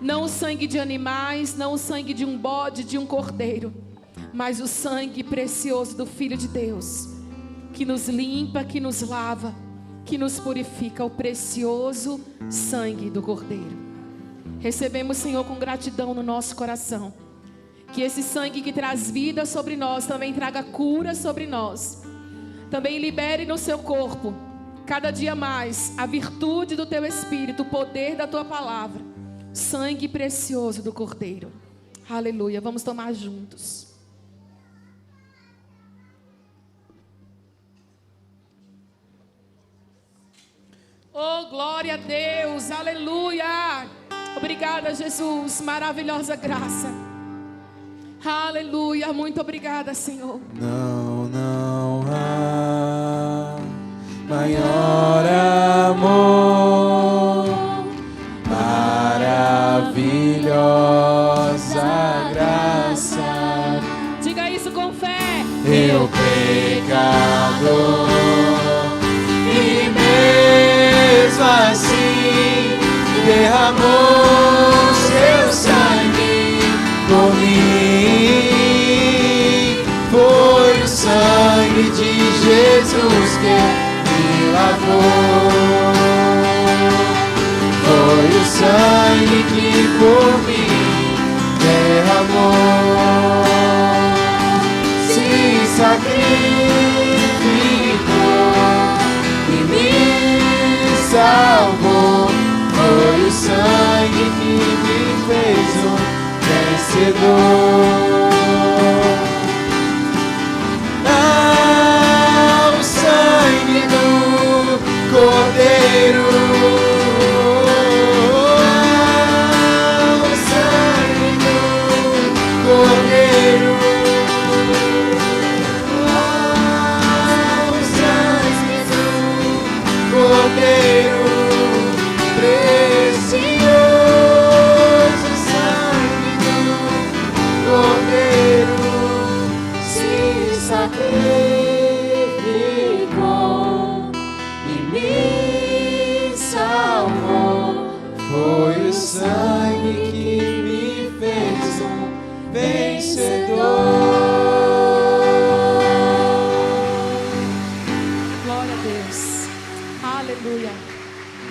Não o sangue de animais, não o sangue de um bode, de um cordeiro, mas o sangue precioso do Filho de Deus, que nos limpa, que nos lava, que nos purifica, o precioso sangue do cordeiro. Recebemos, Senhor, com gratidão no nosso coração. Que esse sangue que traz vida sobre nós também traga cura sobre nós. Também libere no seu corpo, cada dia mais, a virtude do teu Espírito, o poder da tua palavra. Sangue precioso do Cordeiro. Aleluia. Vamos tomar juntos. Oh, glória a Deus. Aleluia. Obrigada, Jesus. Maravilhosa graça. Aleluia. Muito obrigada, Senhor. Não há maior amor, maravilhosa graça. Diga isso com fé. Eu pecador, e mesmo assim derramou seu sangue por mim. Foi o sangue de Jesus que me lavou. Foi o sangue que por mim derramou. Se sacrificou e me salvou. Foi o sangue que me fez um vencedor. O sangue do Cordeiro. O sangue do Cordeiro. O sangue do Cordeiro. Precioso sangue do Cordeiro. Se sacrificou e me salvou. Foi o sangue que me fez um vencedor. Glória a Deus. Aleluia.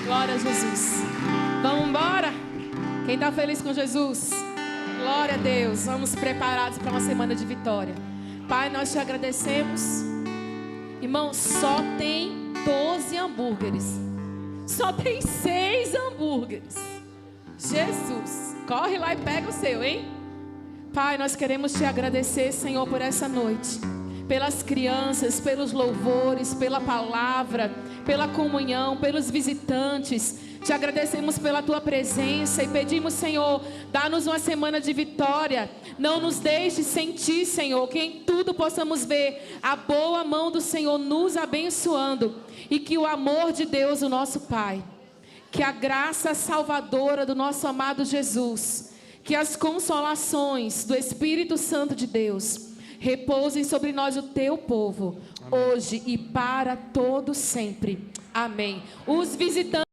Glória a Jesus. Vamos embora? Quem está feliz com Jesus? Glória a Deus. Vamos preparados para uma semana de vitória. Pai, nós te agradecemos. Irmão, só tem 12 hambúrgueres. Só tem 6 hambúrgueres. Jesus, corre lá e pega o seu, hein? Pai, nós queremos te agradecer, Senhor, por essa noite. Pelas crianças, pelos louvores, pela palavra, pela comunhão, pelos visitantes. Te agradecemos pela tua presença e pedimos, Senhor, dá-nos uma semana de vitória. Não nos deixe sentir, Senhor, que em tudo possamos ver a boa mão do Senhor nos abençoando. E que o amor de Deus, o nosso Pai, que a graça salvadora do nosso amado Jesus, que as consolações do Espírito Santo de Deus repousem sobre nós, o teu povo, hoje e para todo sempre. Amém. Os visitantes